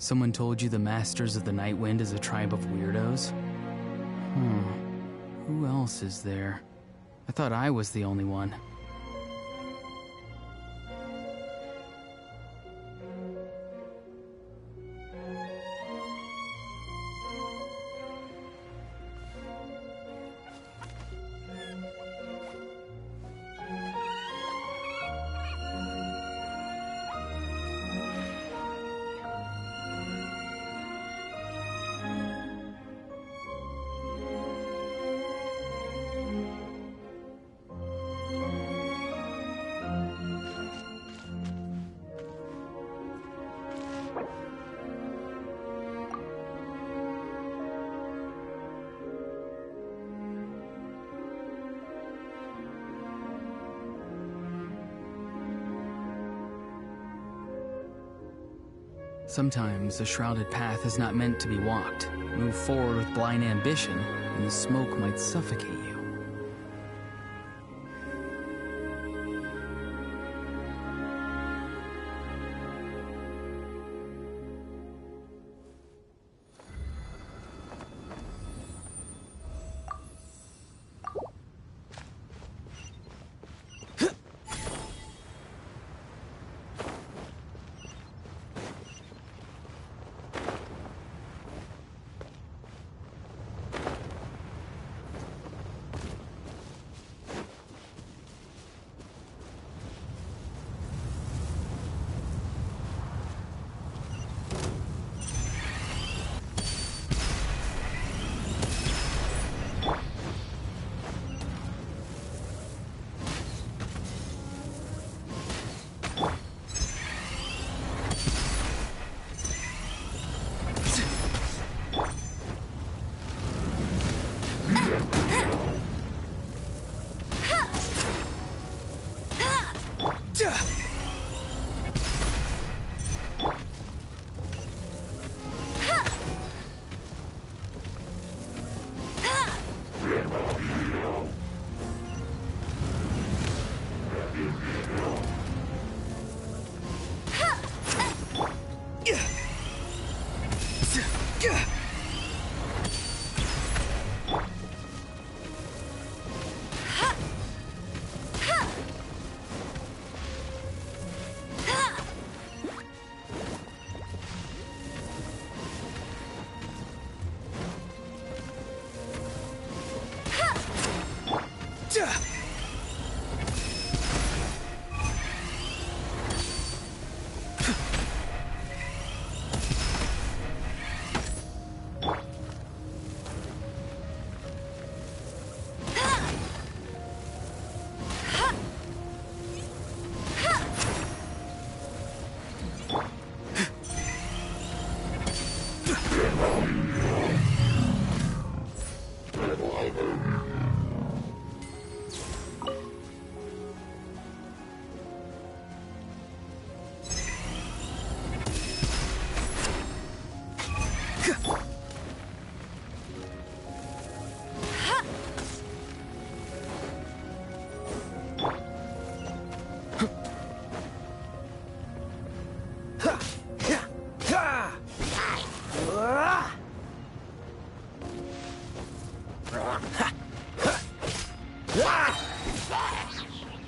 Someone told you the Masters of the Night Wind is a tribe of weirdos? Who else is there? I thought I was the only one. Sometimes a shrouded path is not meant to be walked. Move forward with blind ambition, and the smoke might suffocate you.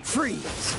Freeze!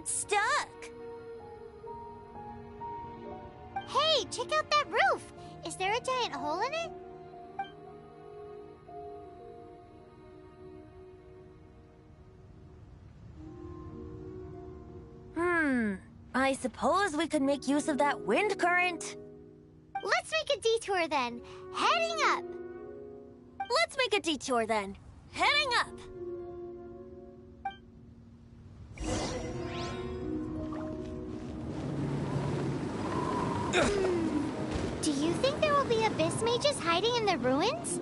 stuck. Hey, check out that roof! Is there a giant hole in it? I suppose we could make use of that wind current. Let's make a detour then. Heading up! Let's make a detour then. Heading up! Do you think there will be abyss mages hiding in the ruins?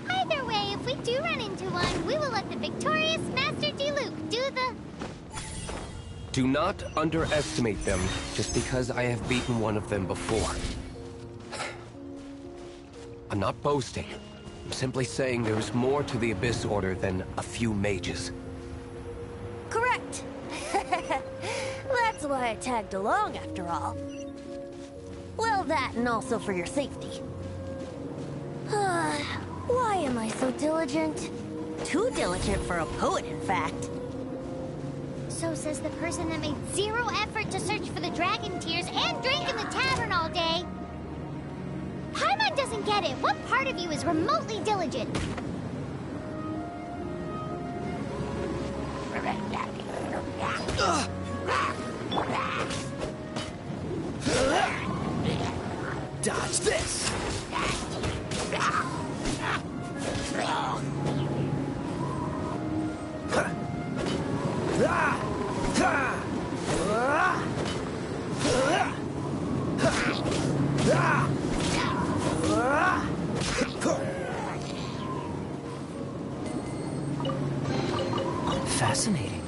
Either way, if we do run into one, we will let the victorious Master Diluc do the... Do not underestimate them just because I have beaten one of them before. I'm not boasting. I'm simply saying there is more to the Abyss Order than a few mages. Correct. That's why I tagged along after all. Well, that and also for your safety. Why am I so diligent? Too diligent for a poet, in fact. So says the person that made zero effort to search for the dragon tears and drank in the tavern all day. Paimon doesn't get it. What part of you is remotely diligent? Dodge this! Fascinating.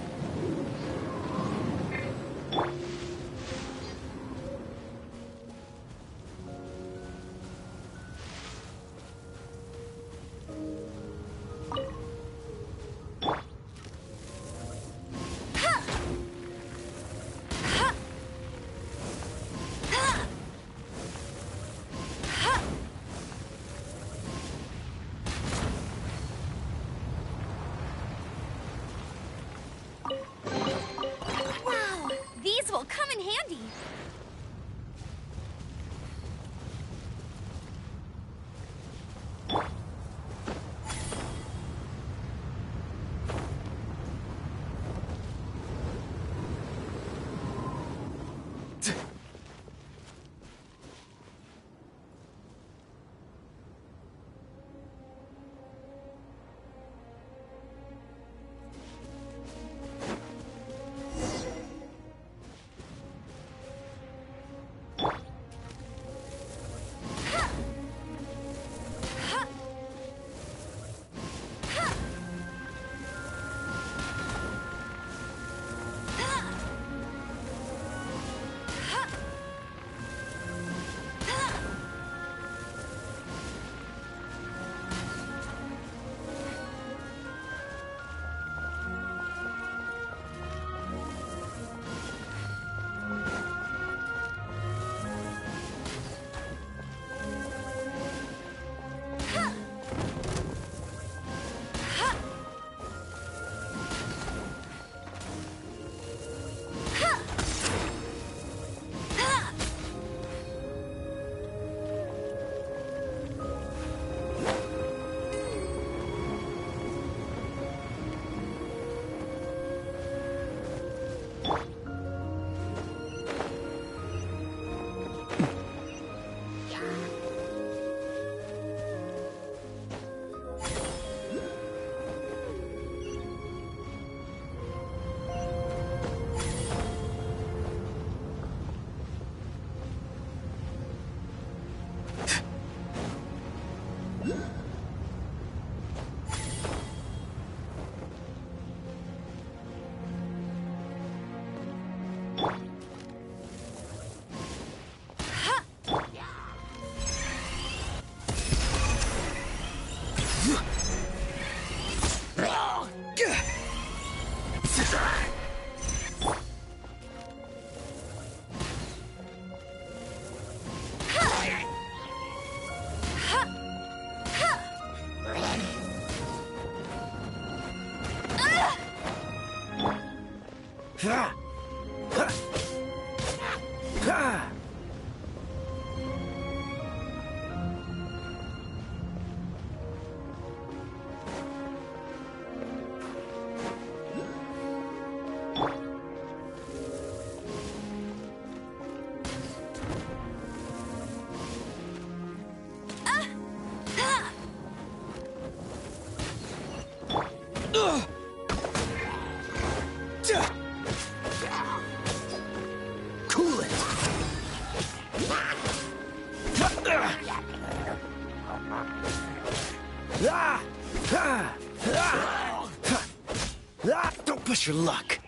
Cool it. Don't push your luck.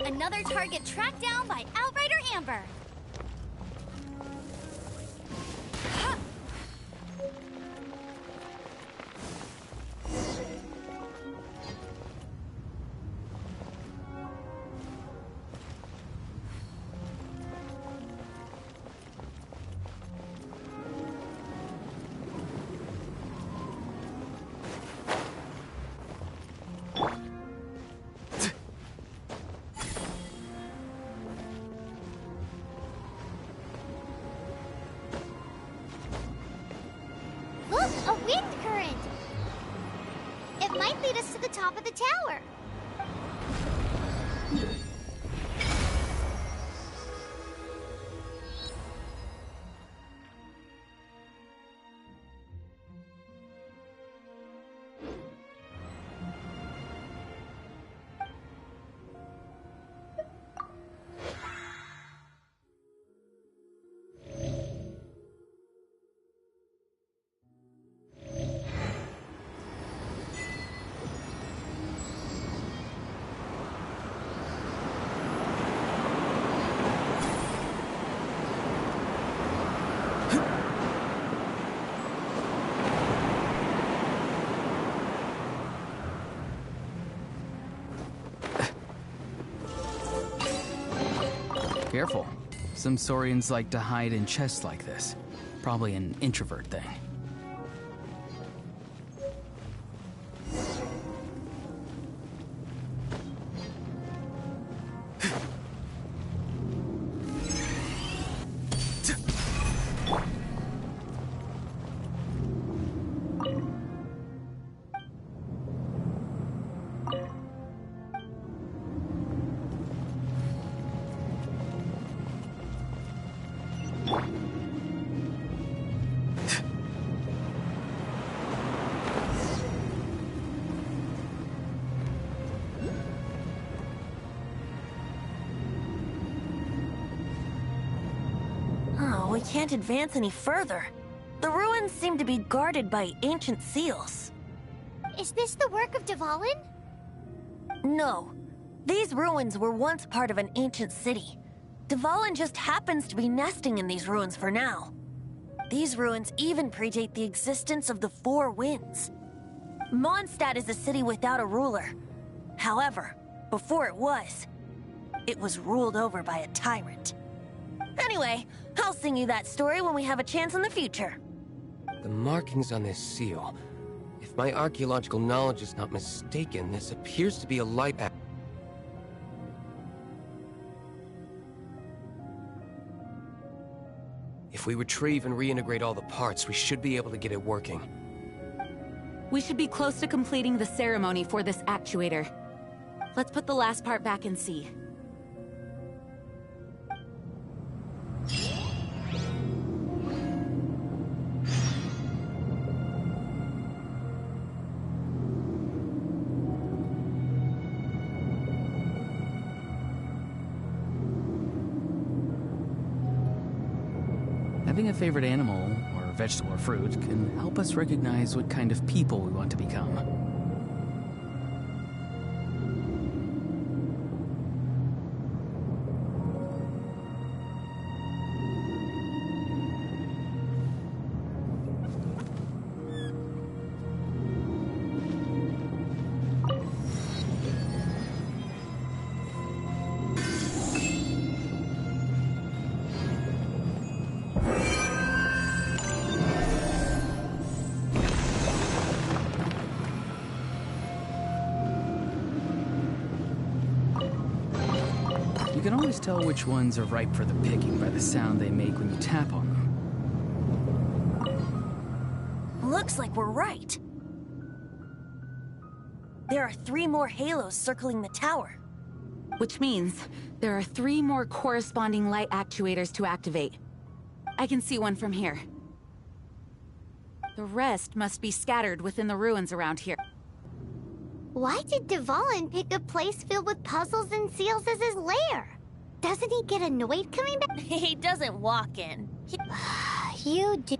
Another target tracked down by Outrider Amber. Look, a wind current. It might lead us to the top of the tower. Careful. Some Saurians like to hide in chests like this. Probably an introvert thing. Oh, we can't advance any further. The ruins seem to be guarded by ancient seals. Is this the work of Dvalin? No. These ruins were once part of an ancient city. Dvalin just happens to be nesting in these ruins for now. These ruins even predate the existence of the Four Winds. Mondstadt is a city without a ruler. However, before it was ruled over by a tyrant. Anyway, I'll sing you that story when we have a chance in the future. The markings on this seal. If my archaeological knowledge is not mistaken, this appears to be a light. If we retrieve and reintegrate all the parts, we should be able to get it working. We should be close to completing the ceremony for this actuator. Let's put the last part back and see. Having a favorite animal, or vegetable or fruit, can help us recognize what kind of people we want to become. can always tell which ones are ripe for the picking by the sound they make when you tap on them. Looks like we're right. There are 3 more halos circling the tower. Which means there are 3 more corresponding light actuators to activate. I can see one from here. The rest must be scattered within the ruins around here. Why did Dvalin pick a place filled with puzzles and seals as his lair? Doesn't he get annoyed coming back? He doesn't walk in. You do.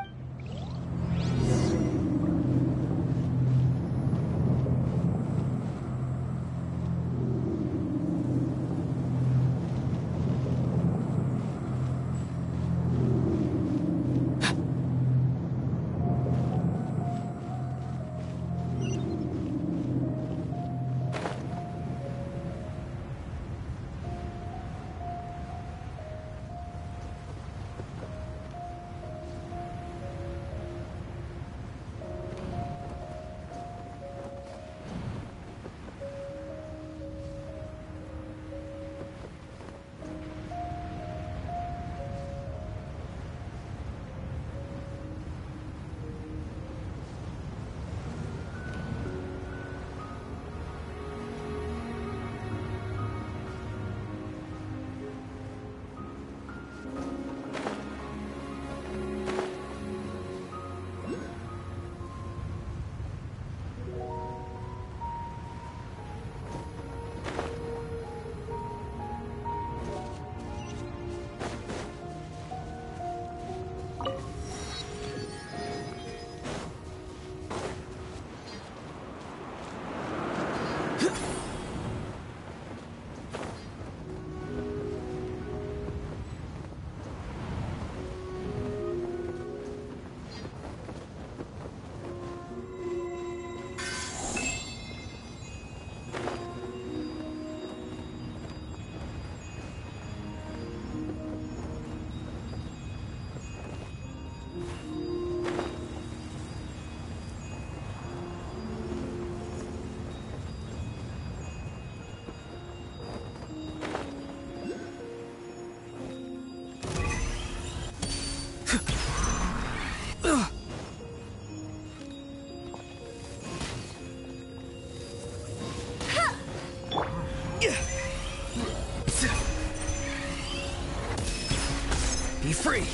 Be free!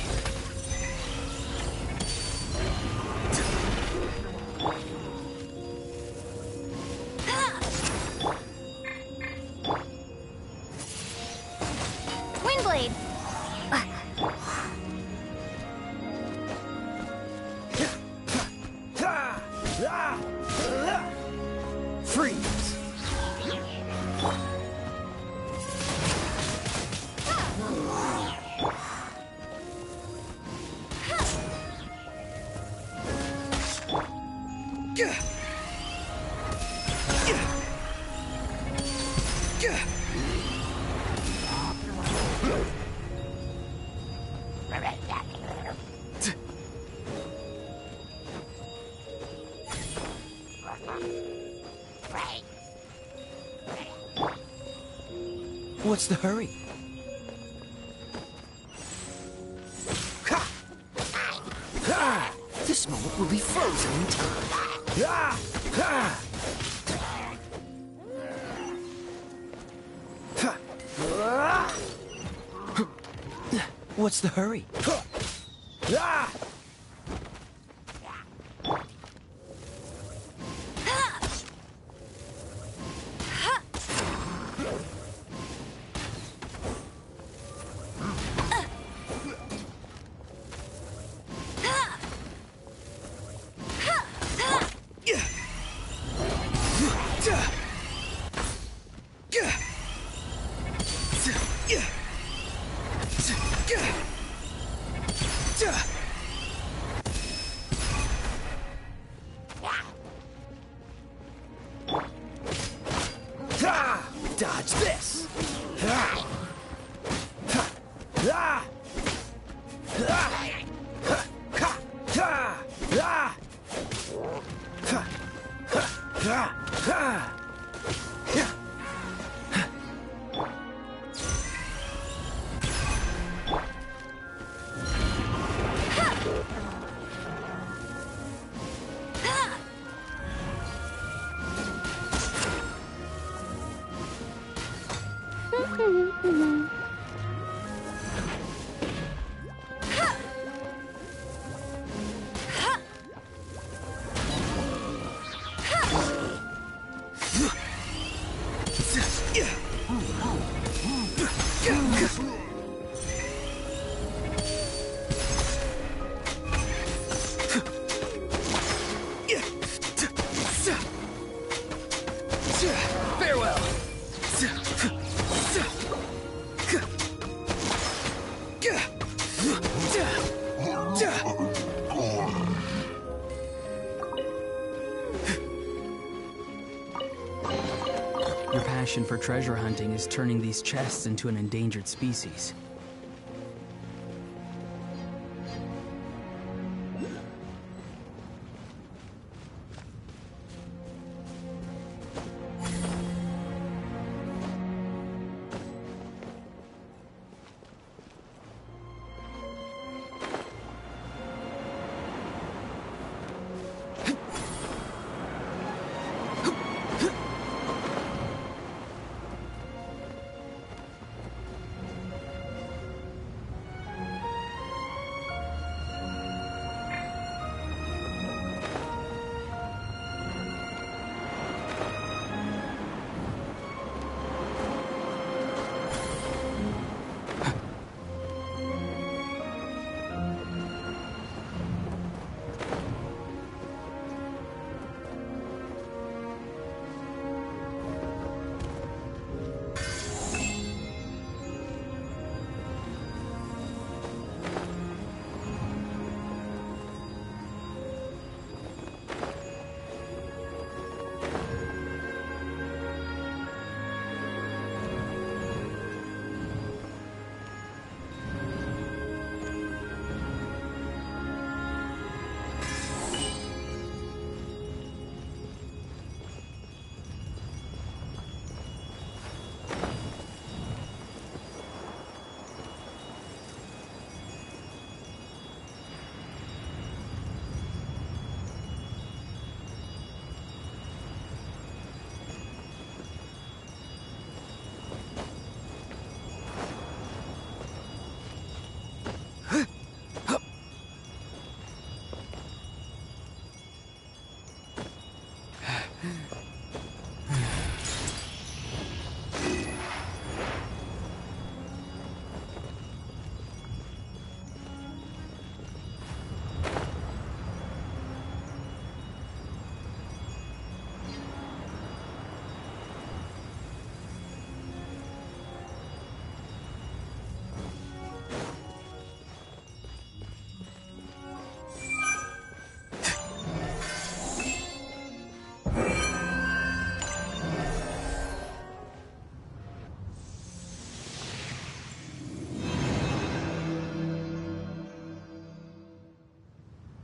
Windblade! Freeze! What's the hurry? This moment will be frozen in time. What's the hurry? Dodge this! Farewell. Your passion for treasure hunting is turning these chests into an endangered species.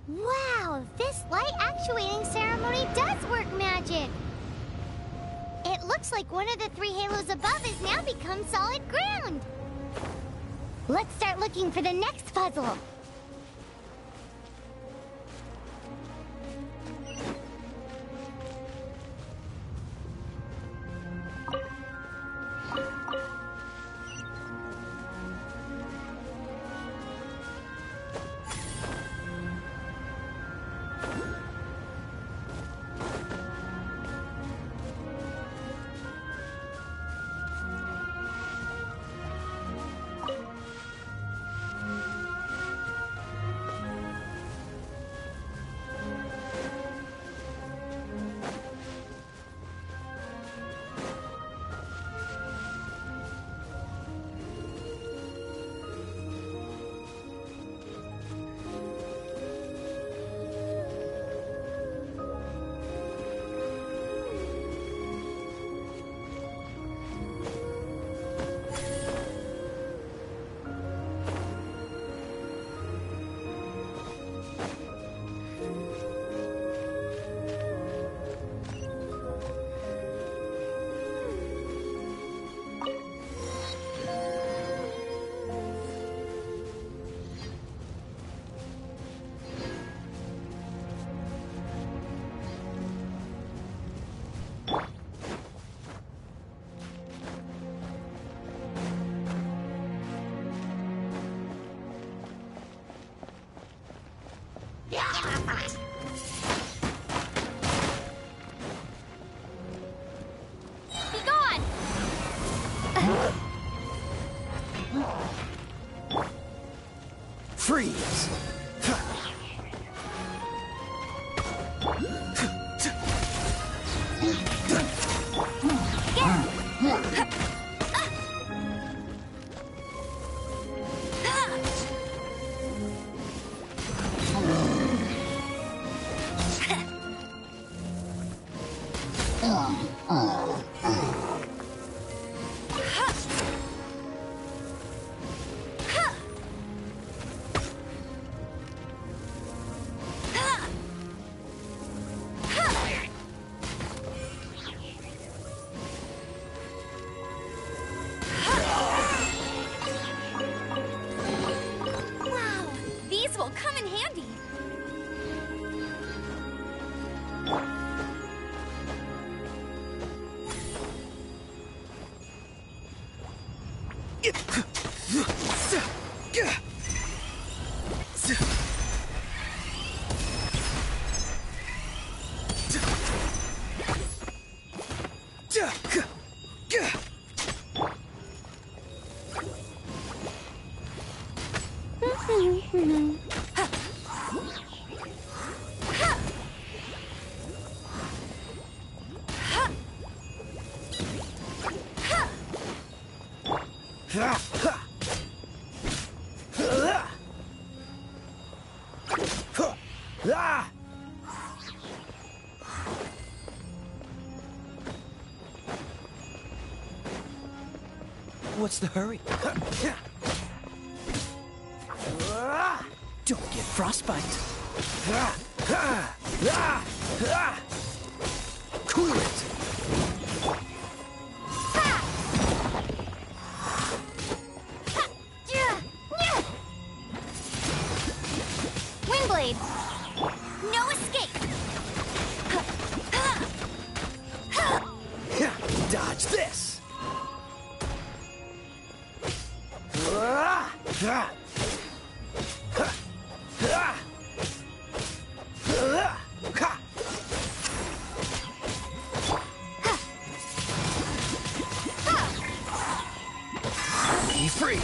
Wow, this light actuating ceremony does work magic! It looks like one of the three halos above has now become solid ground! Let's start looking for the next puzzle! Freeze! Wow, these will come in handy. What's the hurry? Don't get frostbite. Cool it. Windblade! No escape! Dodge this. Be free.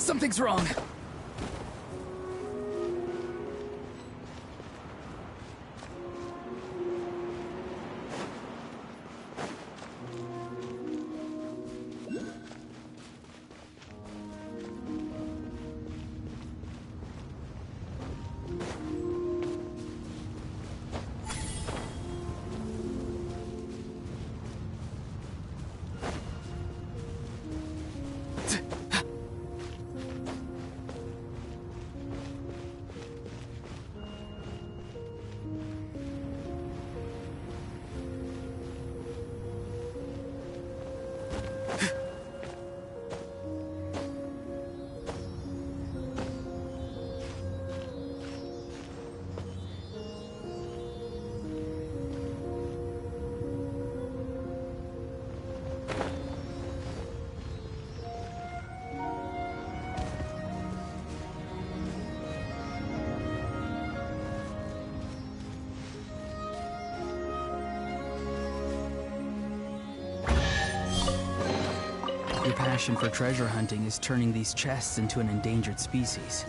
Something's wrong. Your passion for treasure hunting is turning these chests into an endangered species.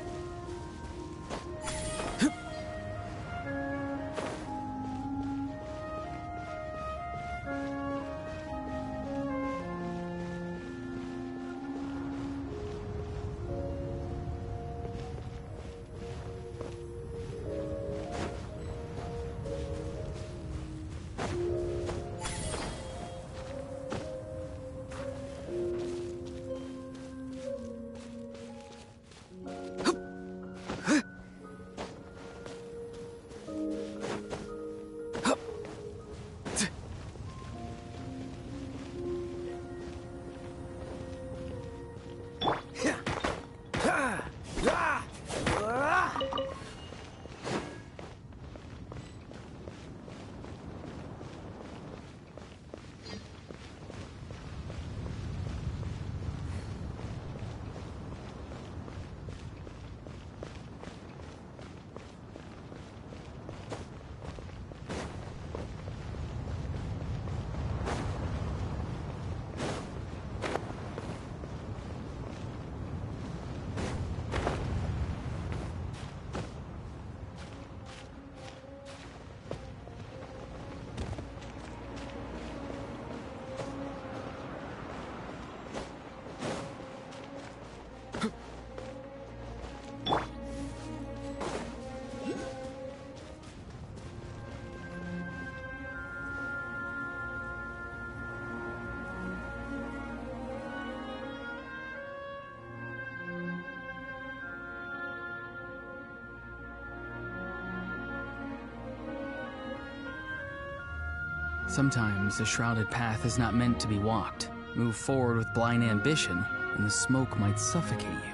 Sometimes the shrouded path is not meant to be walked. Move forward with blind ambition, and the smoke might suffocate you.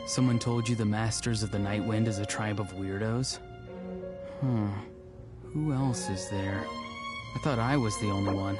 Someone told you the Masters of the Night Wind is a tribe of weirdos? Who else is there? I thought I was the only one.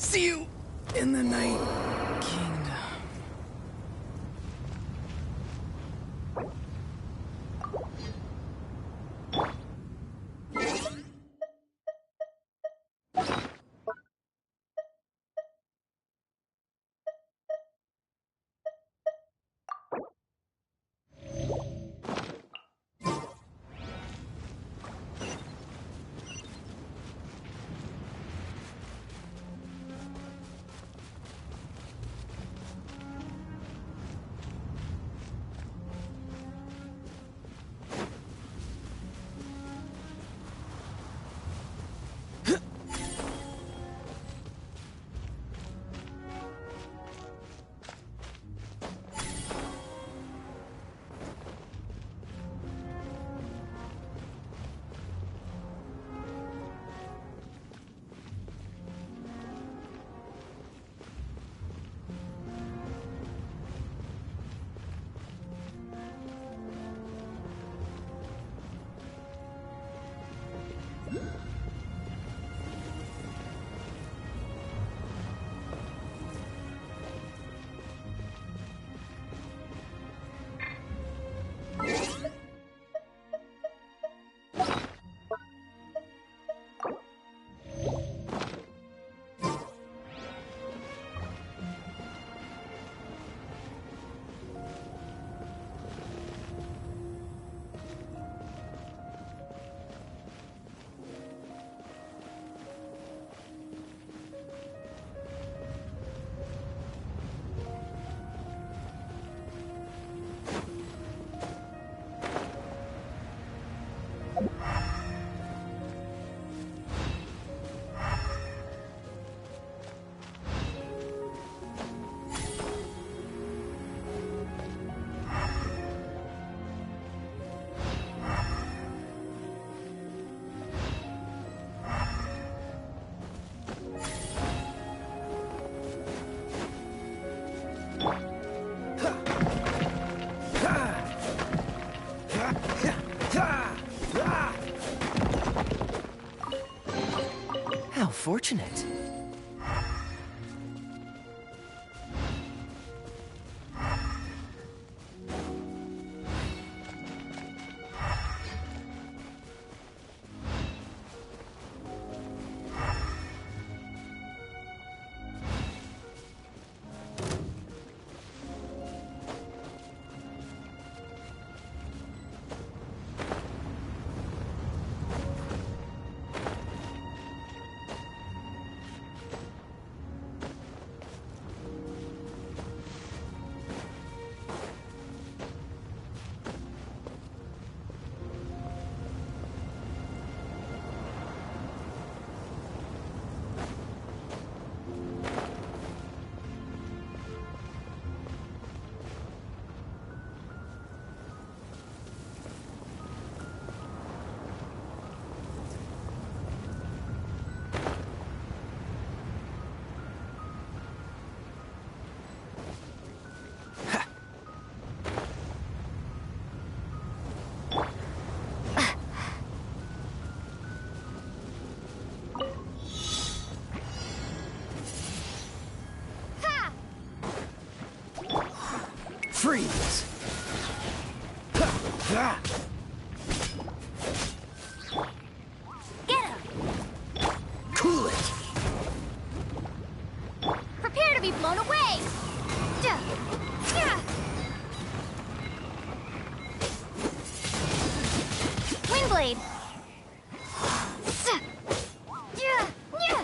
See you in the Night Kingdom. How fortunate. Freeze! Ha! Get him! Cool it! Prepare to be blown away! Duh. Yeah. Windblade! Yeah. Yeah.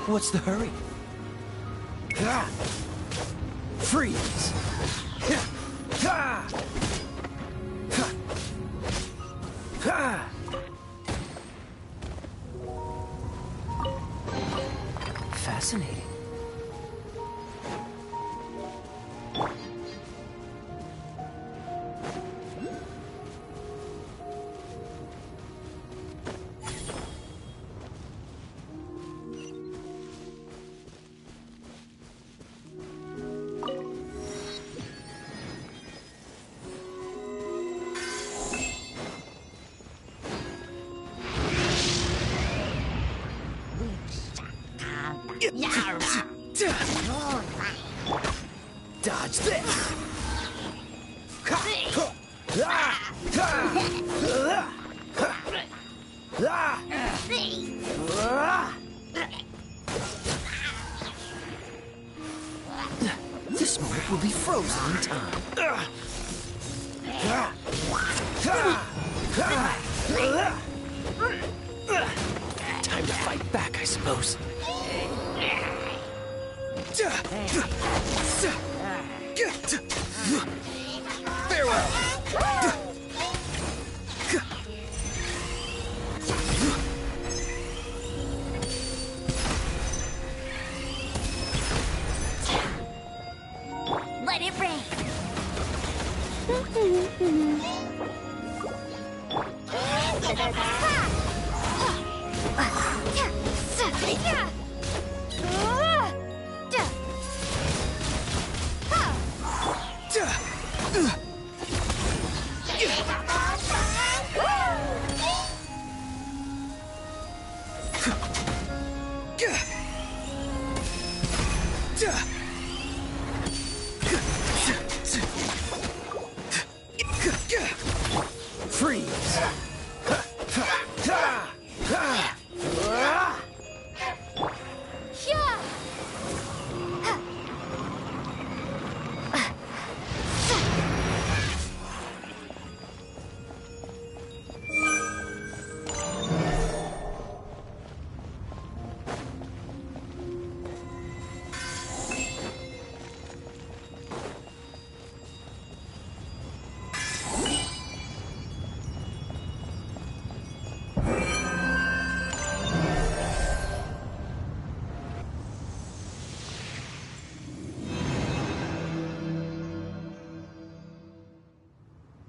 What's the hurry? Ha! Freeze! Ha! Ha! This moment will be frozen in time. Time to fight back, I suppose. Farewell! Let it rain. Freeze!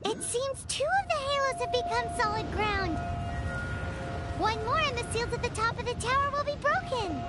It seems 2 of the halos have become solid ground. 1 more and the seals at the top of the tower will be broken.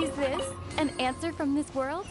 Is this an answer from this world?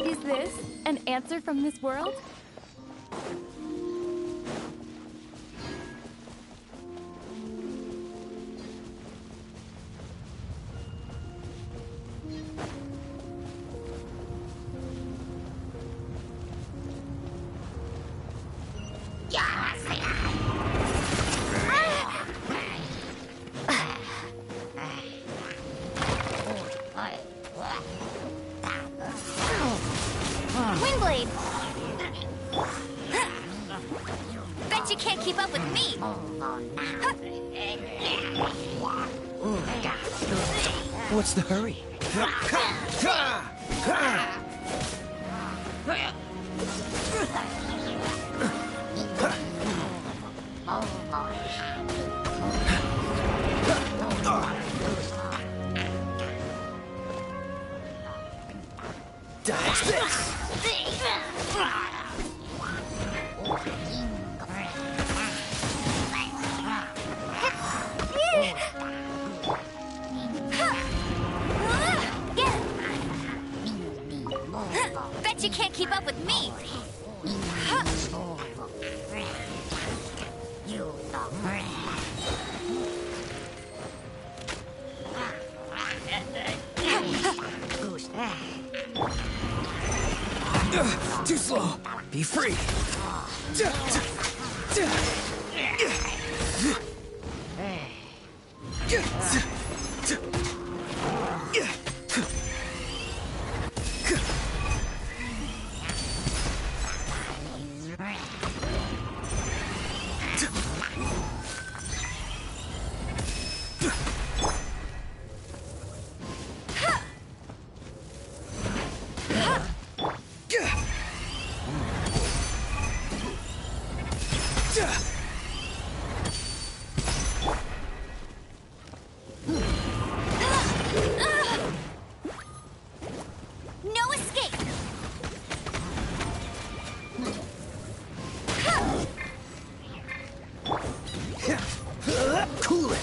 Is this an answer from this world? Windblade! Bet you can't keep up with me! What's the hurry? Dodge this! Bet you can't keep up with me! Too slow. Be free. No escape! Cool it.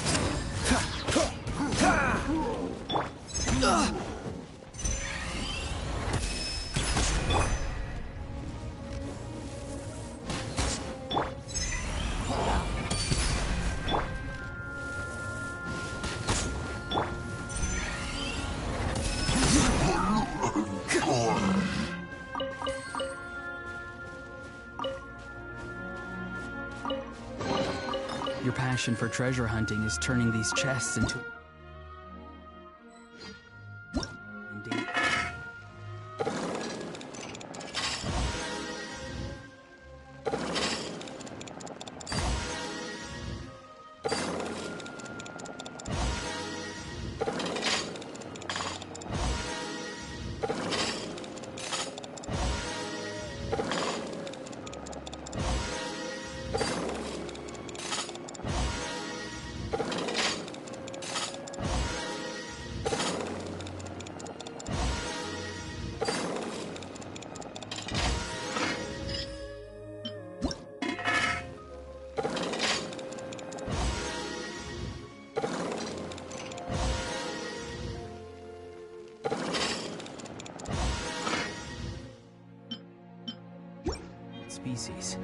Your passion for treasure hunting is turning these chests into... Indeed. Species.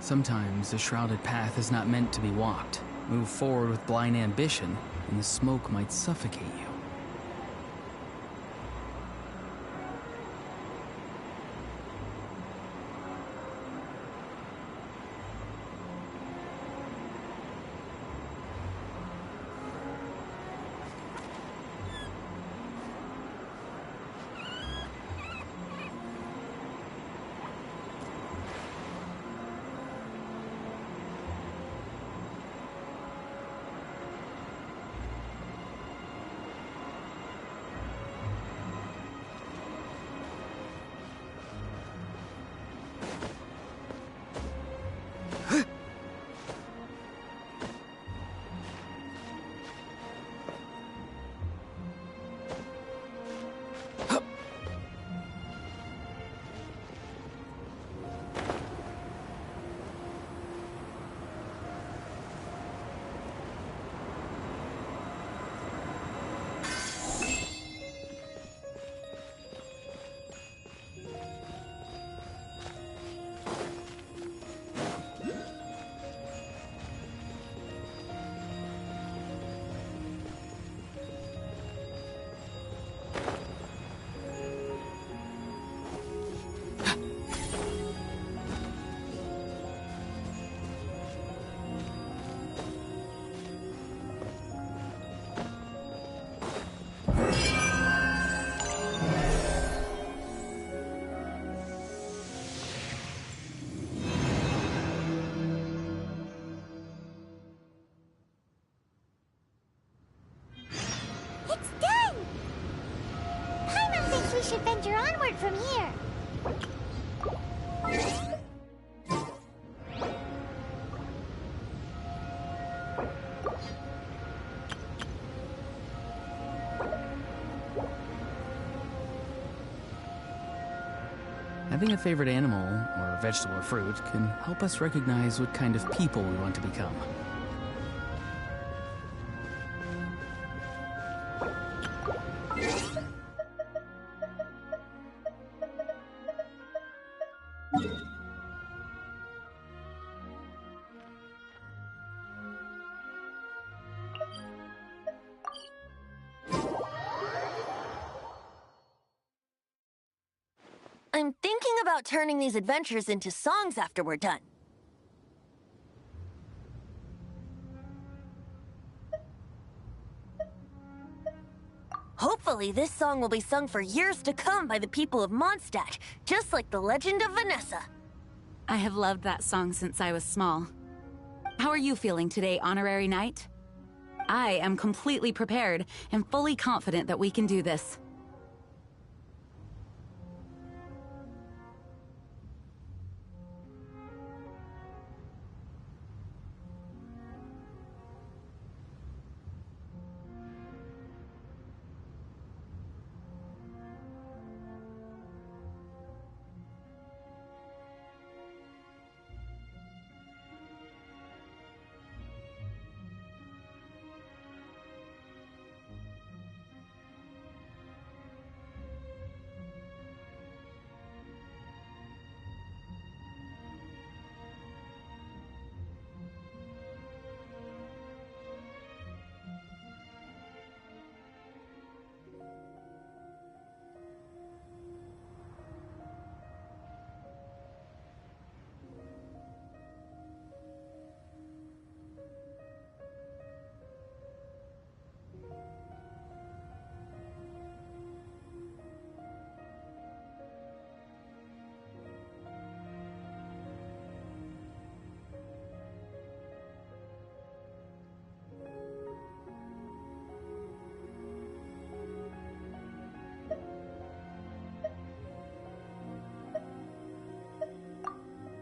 Sometimes the shrouded path is not meant to be walked. Move forward with blind ambition, and the smoke might suffocate you. from here. Having a favorite animal, or vegetable or fruit, can help us recognize what kind of people we want to become. I'm thinking about turning these adventures into songs after we're done. Hopefully, this song will be sung for years to come by the people of Mondstadt, just like the legend of Vanessa. I have loved that song since I was small. How are you feeling today, Honorary Knight? I am completely prepared and fully confident that we can do this.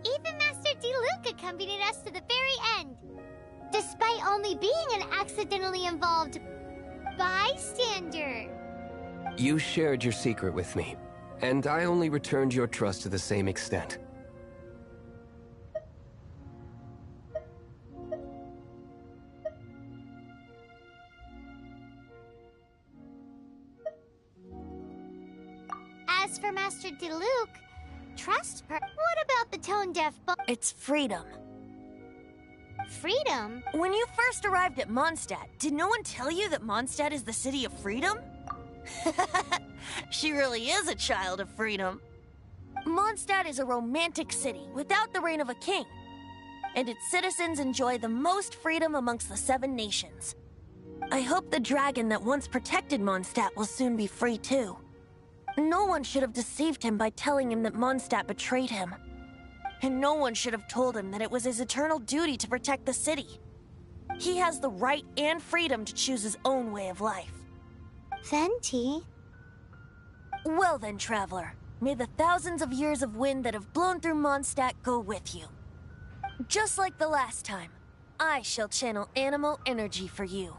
Even Master Diluc accompanied us to the very end, despite only being an accidentally involved bystander. You shared your secret with me, and I only returned your trust to the same extent. As for Master Diluc, trust her. What about the tone-deaf It's freedom. freedom? When you first arrived at Mondstadt, did no one tell you that Mondstadt is the city of freedom? She really is a child of freedom. Mondstadt is a romantic city without the reign of a king, and its citizens enjoy the most freedom amongst the 7 nations. I hope the dragon that once protected Mondstadt will soon be free too. No one should have deceived him by telling him that Mondstadt betrayed him. And no one should have told him that it was his eternal duty to protect the city. He has the right and freedom to choose his own way of life. Venti? Well then, traveler, may the thousands of years of wind that have blown through Mondstadt go with you. Just like the last time, I shall channel animal energy for you.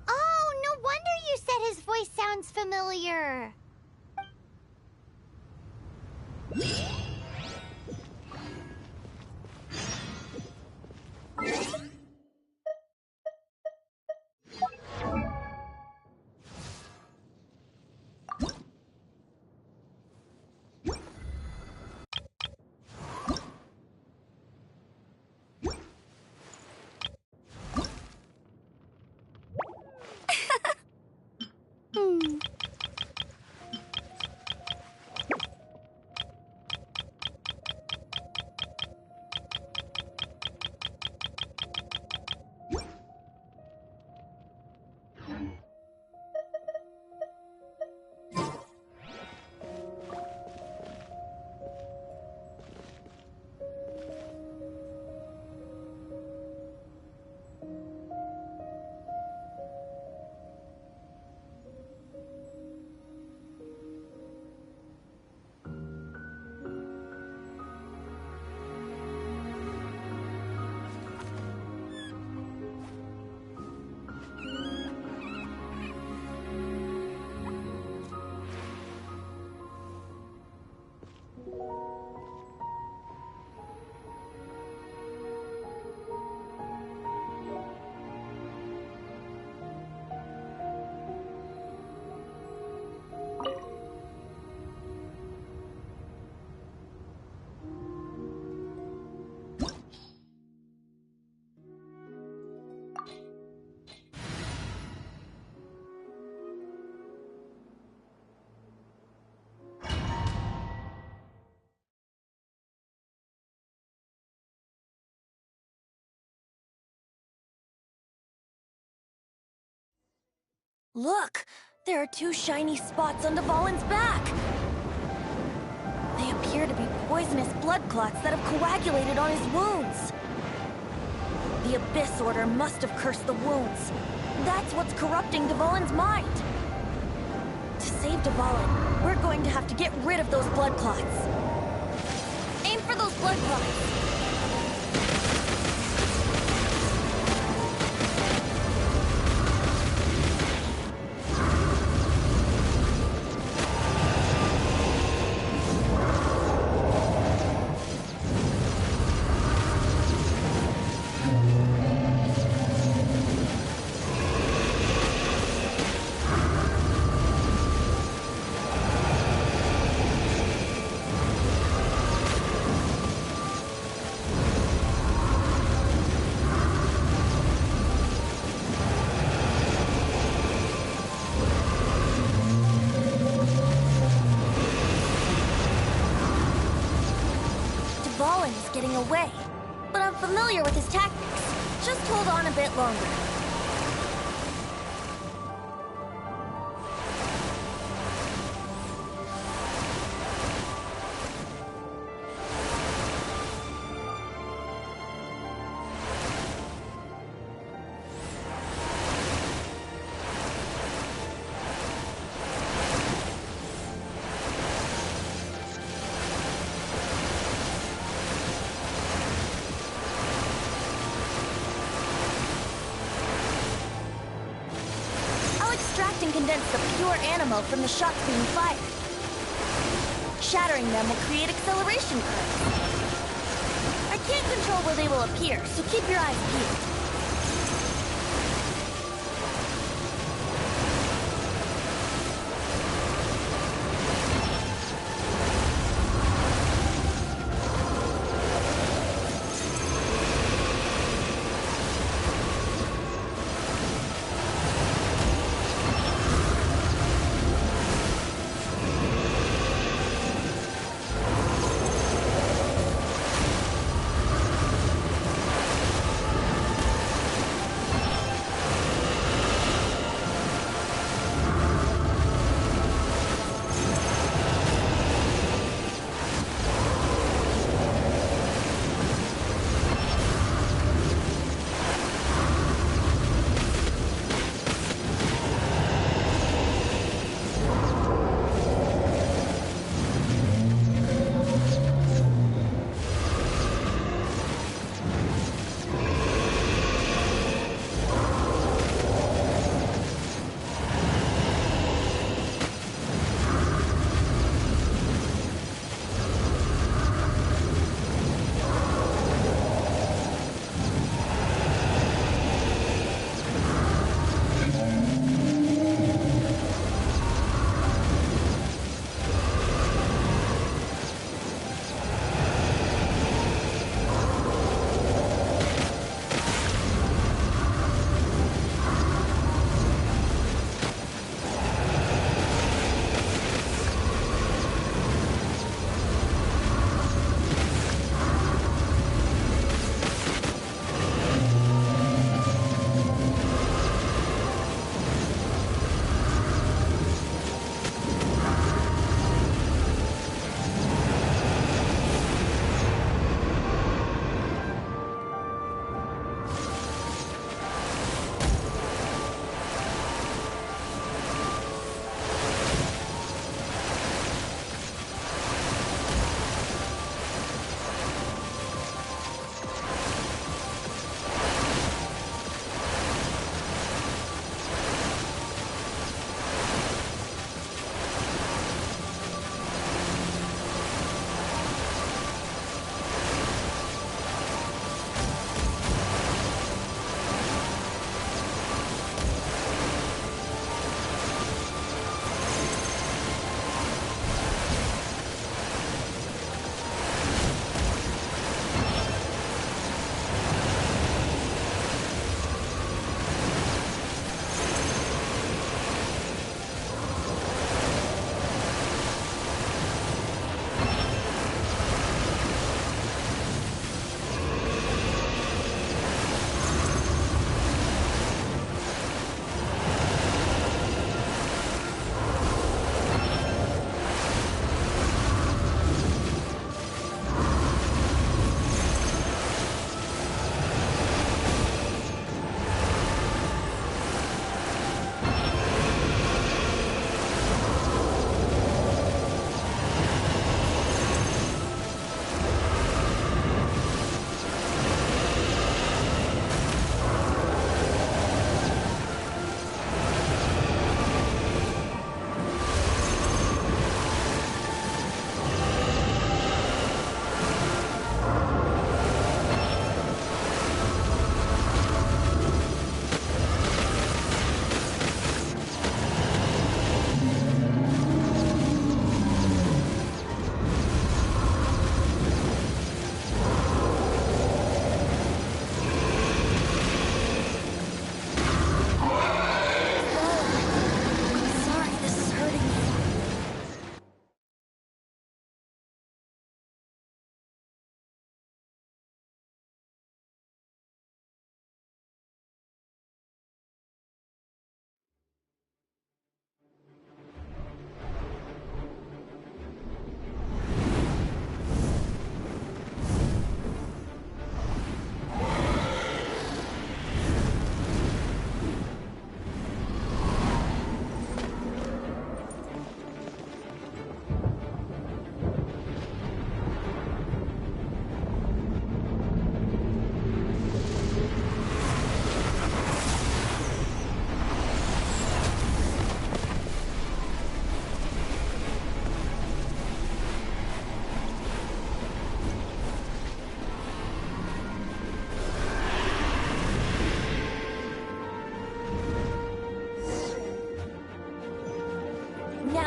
Oh, no wonder you said his voice sounds familiar. Look! There are two shiny spots on Dvalin's back! They appear to be poisonous blood clots that have coagulated on his wounds. The Abyss Order must have cursed the wounds. That's what's corrupting Dvalin's mind. To save Dvalin, we're going to have to get rid of those blood clots. Aim for those blood clots. Dvalin is getting away, but I'm familiar with his tactics. Just hold on a bit longer. And condense the pure animal from the shots being fired. Shattering them will create acceleration curves. I can't control where they will appear, so keep your eyes peeled.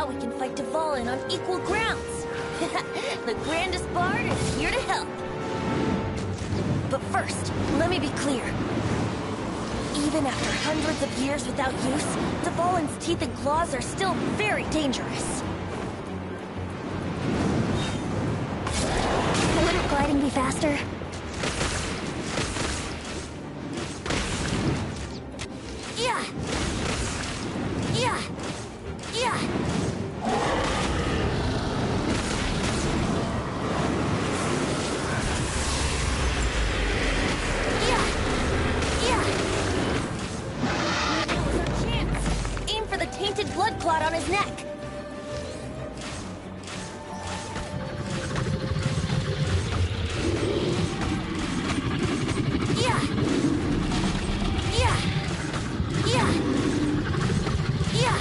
Now we can fight Dvalin on equal grounds. The grandest bard is here to help. But first, let me be clear. Even after hundreds of years without use, Dvalin's teeth and claws are still very dangerous. Wouldn't gliding be faster? Yeah! Yeah! Yeah! Yeah! Yeah! That was our chance! Aim for the tainted blood clot on his neck! Yeah! Yeah! Yeah! Yeah!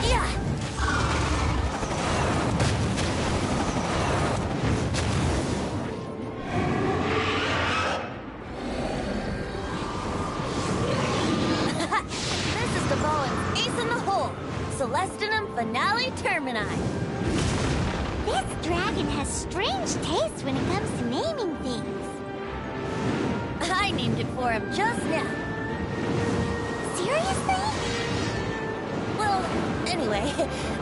Yeah! This is Dvalin's ace in the hole. Celestinum Finale Termini. This dragon has strange taste when it comes to naming things. I named it for him just now. Seriously? Well, anyway,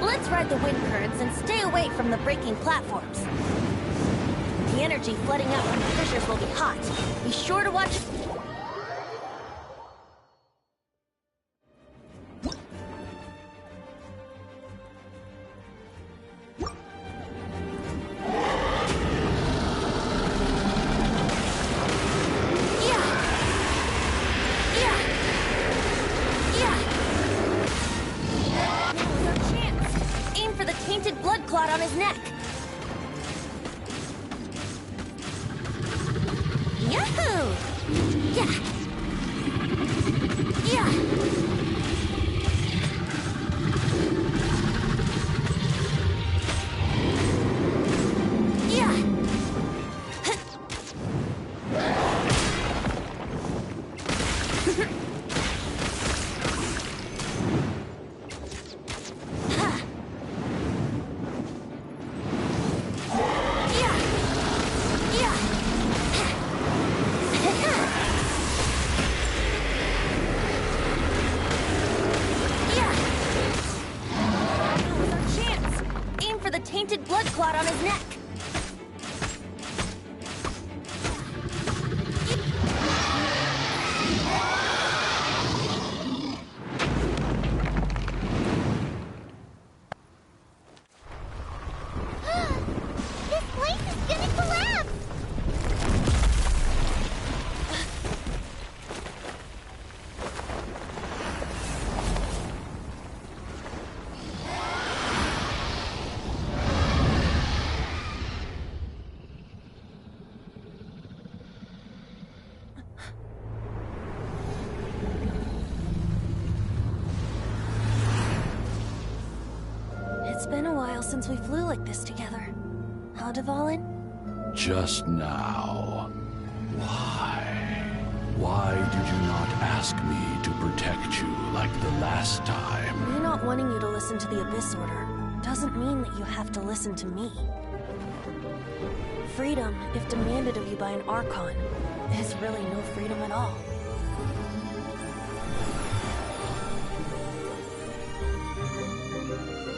let's ride the wind currents and stay away from the breaking platforms. The energy flooding out from the fissures will be hot. Be sure to watch... Tainted blood clot on his neck. Yahoo! Yeah. Yeah. Yeah. Tainted blood clot on his neck. This place is gonna collapse! It's been a while since we flew like this together. Huh, Dvalin? Just now. Why? Why did you not ask me to protect you like the last time? Me not wanting you to listen to the Abyss Order doesn't mean that you have to listen to me. Freedom, if demanded of you by an Archon, is really no freedom at all.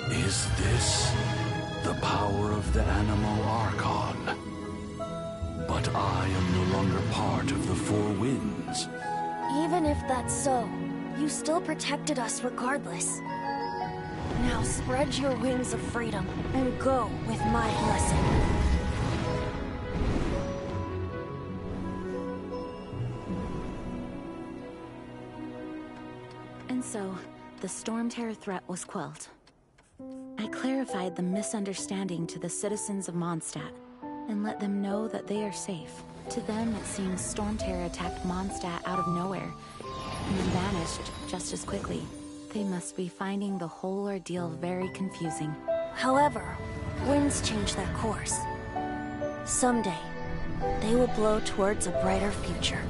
Is this the power of the Animo Archon? But I am no longer part of the Four Winds. Even if that's so, you still protected us regardless. Now spread your wings of freedom and go with my blessing. And so, the Storm Terror threat was quelled. I clarified the misunderstanding to the citizens of Mondstadt, and let them know that they are safe. To them, it seems Storm Terror attacked Mondstadt out of nowhere, and then vanished just as quickly. They must be finding the whole ordeal very confusing. However, winds change their course. Someday, they will blow towards a brighter future.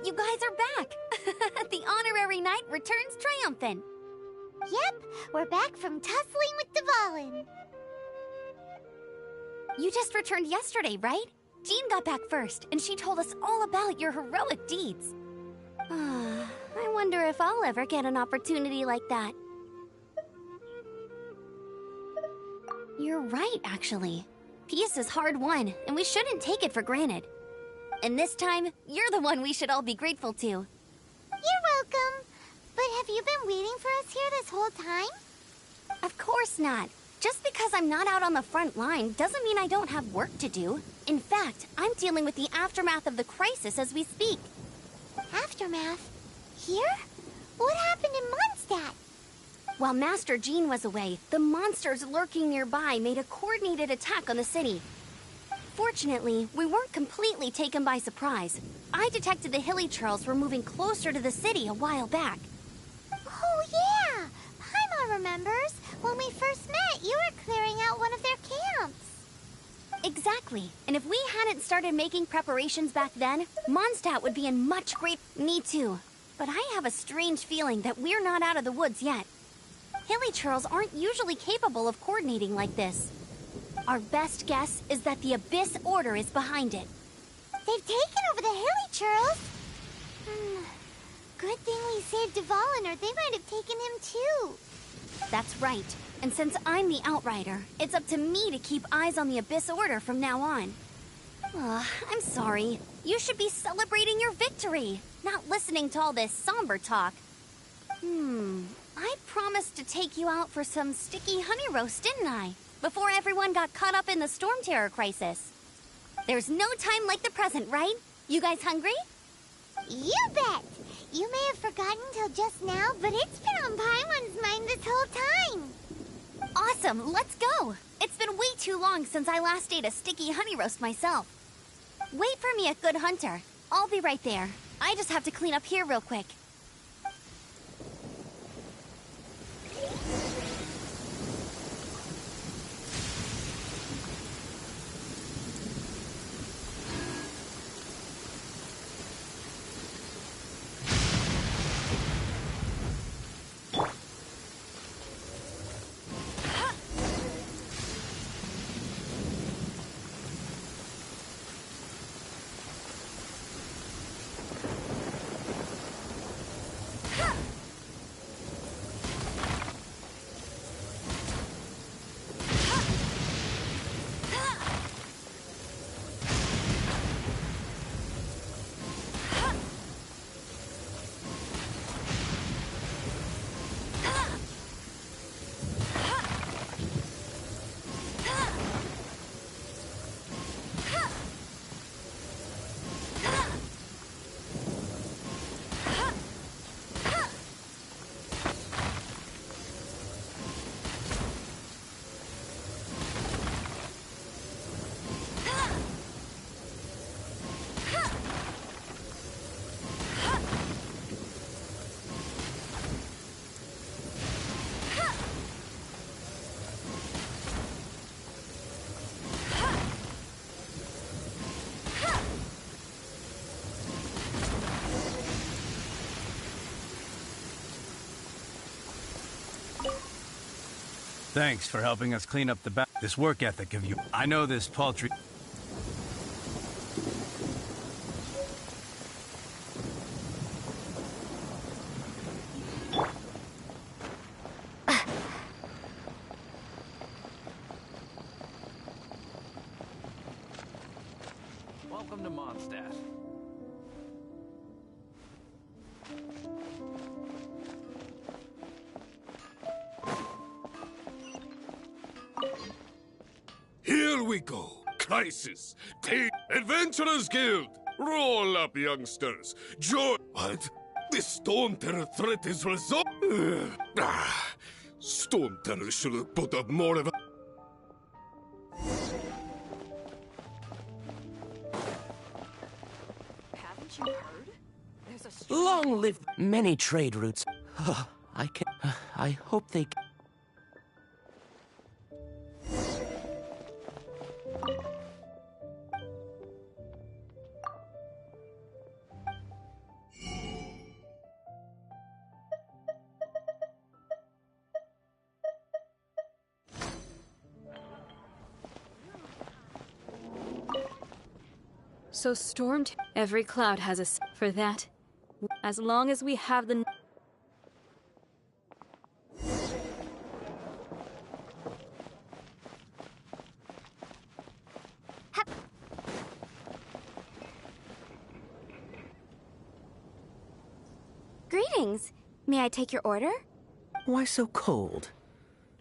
You guys are back! The honorary knight returns triumphant. Yep, we're back from tussling with Dvalin. You just returned yesterday, right? Jean got back first, and she told us all about your heroic deeds. I wonder if I'll ever get an opportunity like that. You're right, actually. Peace is hard won, and we shouldn't take it for granted. And this time, you're the one we should all be grateful to. You're welcome. But have you been waiting for us here this whole time? Of course not. Just because I'm not out on the front line doesn't mean I don't have work to do. In fact, I'm dealing with the aftermath of the crisis as we speak. Aftermath? Here? What happened in Mondstadt? While Master Jean was away, the monsters lurking nearby made a coordinated attack on the city. Fortunately, we weren't completely taken by surprise. I detected the Hilly Churls were moving closer to the city a while back. Oh yeah! Paimon remembers. When we first met, you were clearing out one of their camps. Exactly. And if we hadn't started making preparations back then, Mondstadt would be in much great... Me too. But I have a strange feeling that we're not out of the woods yet. Hilly Churls aren't usually capable of coordinating like this. Our best guess is that the Abyss Order is behind it. They've taken over the Hilly Churls? Good thing we saved Dvalin, or they might have taken him too. That's right. And since I'm the Outrider, it's up to me to keep eyes on the Abyss Order from now on. I'm sorry. You should be celebrating your victory, not listening to all this somber talk. I promised to take you out for some sticky honey roast, didn't I? Before everyone got caught up in the Storm Terror crisis. There's no time like the present, right? You guys hungry? You bet! You may have forgotten till just now, but it's been on Paimon's mind this whole time. Awesome, let's go! It's been way too long since I last ate a sticky honey roast myself. Wait for me at Good Hunter. I'll be right there. I just have to clean up here real quick. Thanks for helping us clean up the back. This work ethic of you. I know this paltry... Welcome to Mondstadt. Here we go. Crisis. Take Adventurers Guild. Roll up, youngsters. Join. What? The Storm Terror threat is resolved. Storm Terror should have put up more of a... Haven't you heard? There's a Long live many trade routes. I hope they... So stormed. Every cloud has a for that. As long as we have the... Greetings. May I take your order? Why so cold?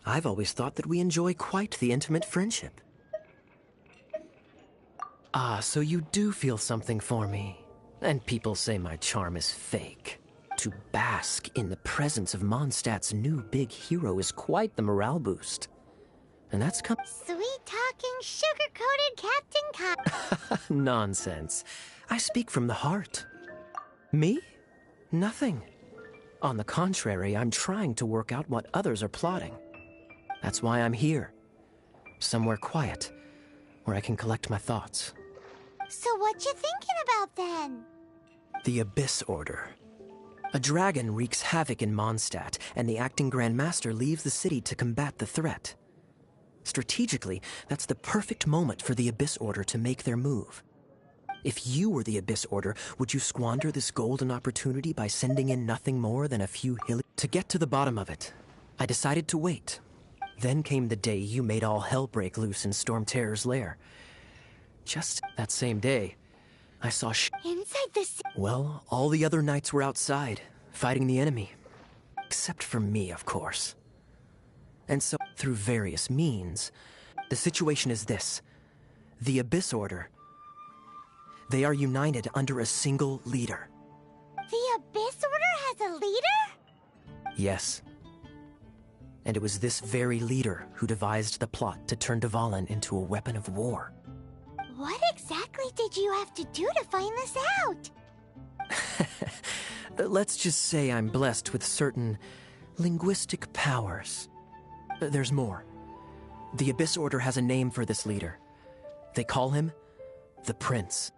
I've always thought that we enjoy quite the intimate friendship. Ah, so you do feel something for me. And people say my charm is fake. To bask in the presence of Mondstadt's new big hero is quite the morale boost. And that's Sweet-talking, sugar-coated Captain Nonsense. I speak from the heart. Me? Nothing. On the contrary, I'm trying to work out what others are plotting. That's why I'm here. Somewhere quiet, where I can collect my thoughts. So what you thinking about then? The Abyss Order. A dragon wreaks havoc in Mondstadt, and the acting Grand Master leaves the city to combat the threat. Strategically, that's the perfect moment for the Abyss Order to make their move. If you were the Abyss Order, would you squander this golden opportunity by sending in nothing more than a few hilly... To get to the bottom of it, I decided to wait. Then came the day you made all hell break loose in Storm Terror's lair. Just that same day, I saw inside the city. Well, all the other knights were outside, fighting the enemy. Except for me, of course. And so, through various means, the situation is this. The Abyss Order... They are united under a single leader. The Abyss Order has a leader? Yes. And it was this very leader who devised the plot to turn Dvalin into a weapon of war. What exactly did you have to do to find this out? Let's just say I'm blessed with certain linguistic powers. There's more. The Abyss Order has a name for this leader. They call him the Prince.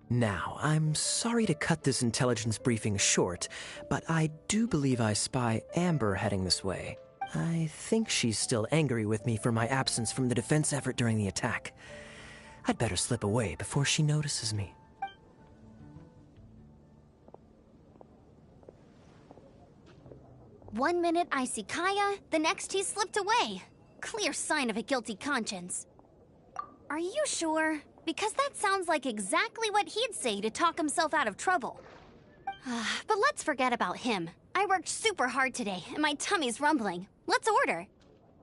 Now, I'm sorry to cut this intelligence briefing short, but I do believe I spy Amber heading this way. I think she's still angry with me for my absence from the defense effort during the attack. I'd better slip away before she notices me. One minute I see Kaya, the next he slipped away. Clear sign of a guilty conscience. Are you sure? Because that sounds like exactly what he'd say to talk himself out of trouble. But let's forget about him. I worked super hard today, and my tummy's rumbling. Let's order.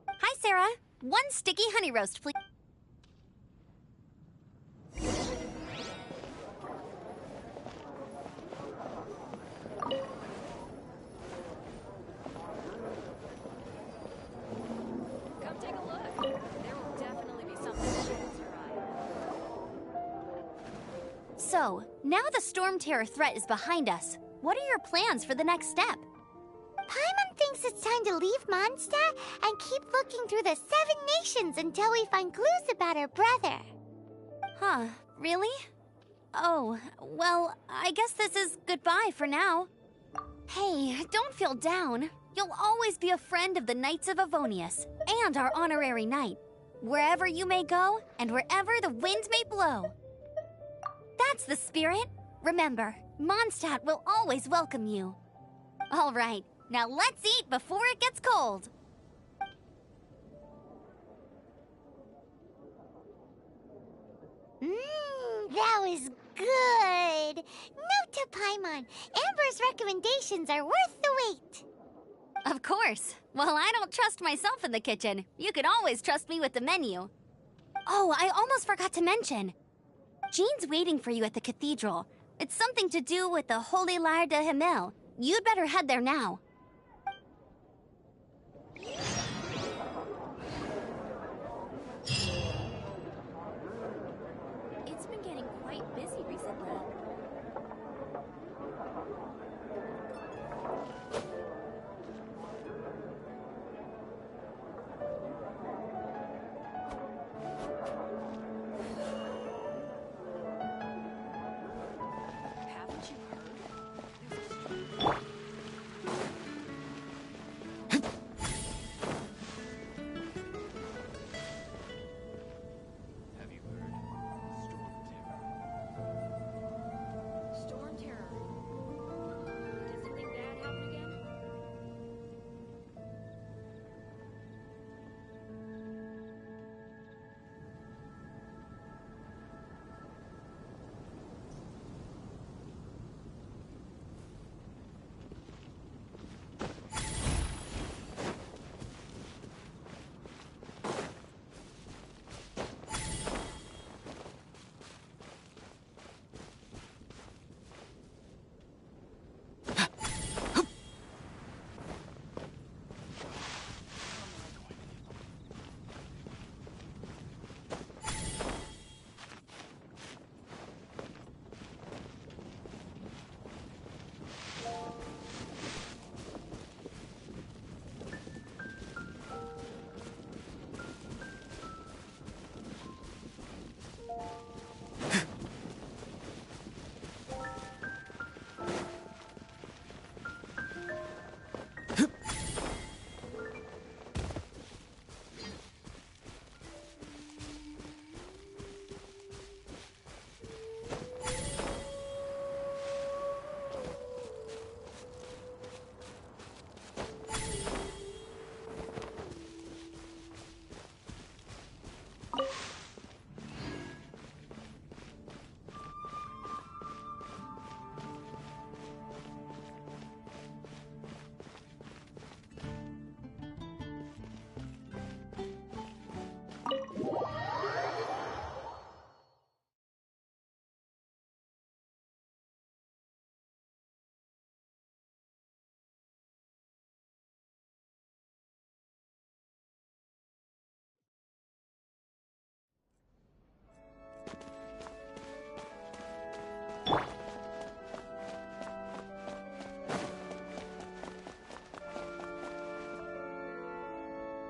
Hi, Sarah. 1 sticky honey roast, please. Come take a look. There will definitely be something that catches your eye. So, now the Storm Terror threat is behind us. What are your plans for the next step? Paimon thinks it's time to leave Mondstadt and keep looking through the 7 nations until we find clues about her brother. Huh, really? Oh, well, I guess this is goodbye for now. Hey, don't feel down. You'll always be a friend of the Knights of Avonius, and our honorary knight. Wherever you may go, and wherever the winds may blow. That's the spirit. Remember, Mondstadt will always welcome you. All right, now let's eat before it gets cold. That was good. Note to Paimon, Amber's recommendations are worth the wait. Of course. Well, I don't trust myself in the kitchen. You can always trust me with the menu. Oh, I almost forgot to mention. Jean's waiting for you at the cathedral. It's something to do with the Holy Lyre de Himmel. You'd better head there now. It's been getting quite busy recently. Haven't you heard?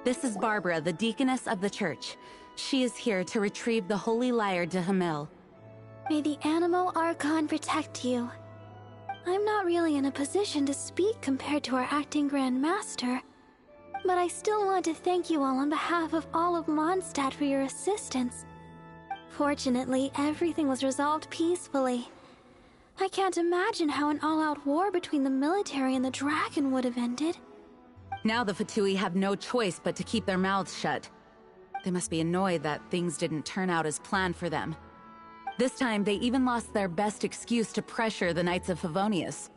This is Barbara, the deaconess of the church. She is here to retrieve the holy lyre de Hamel. May the Animo Archon protect you. I'm not really in a position to speak compared to our acting Grand Master, but I still want to thank you all on behalf of all of Mondstadt for your assistance. Fortunately, everything was resolved peacefully. I can't imagine how an all-out war between the military and the dragon would have ended. Now the Fatui have no choice but to keep their mouths shut. They must be annoyed that things didn't turn out as planned for them. This time, they even lost their best excuse to pressure the Knights of Favonius.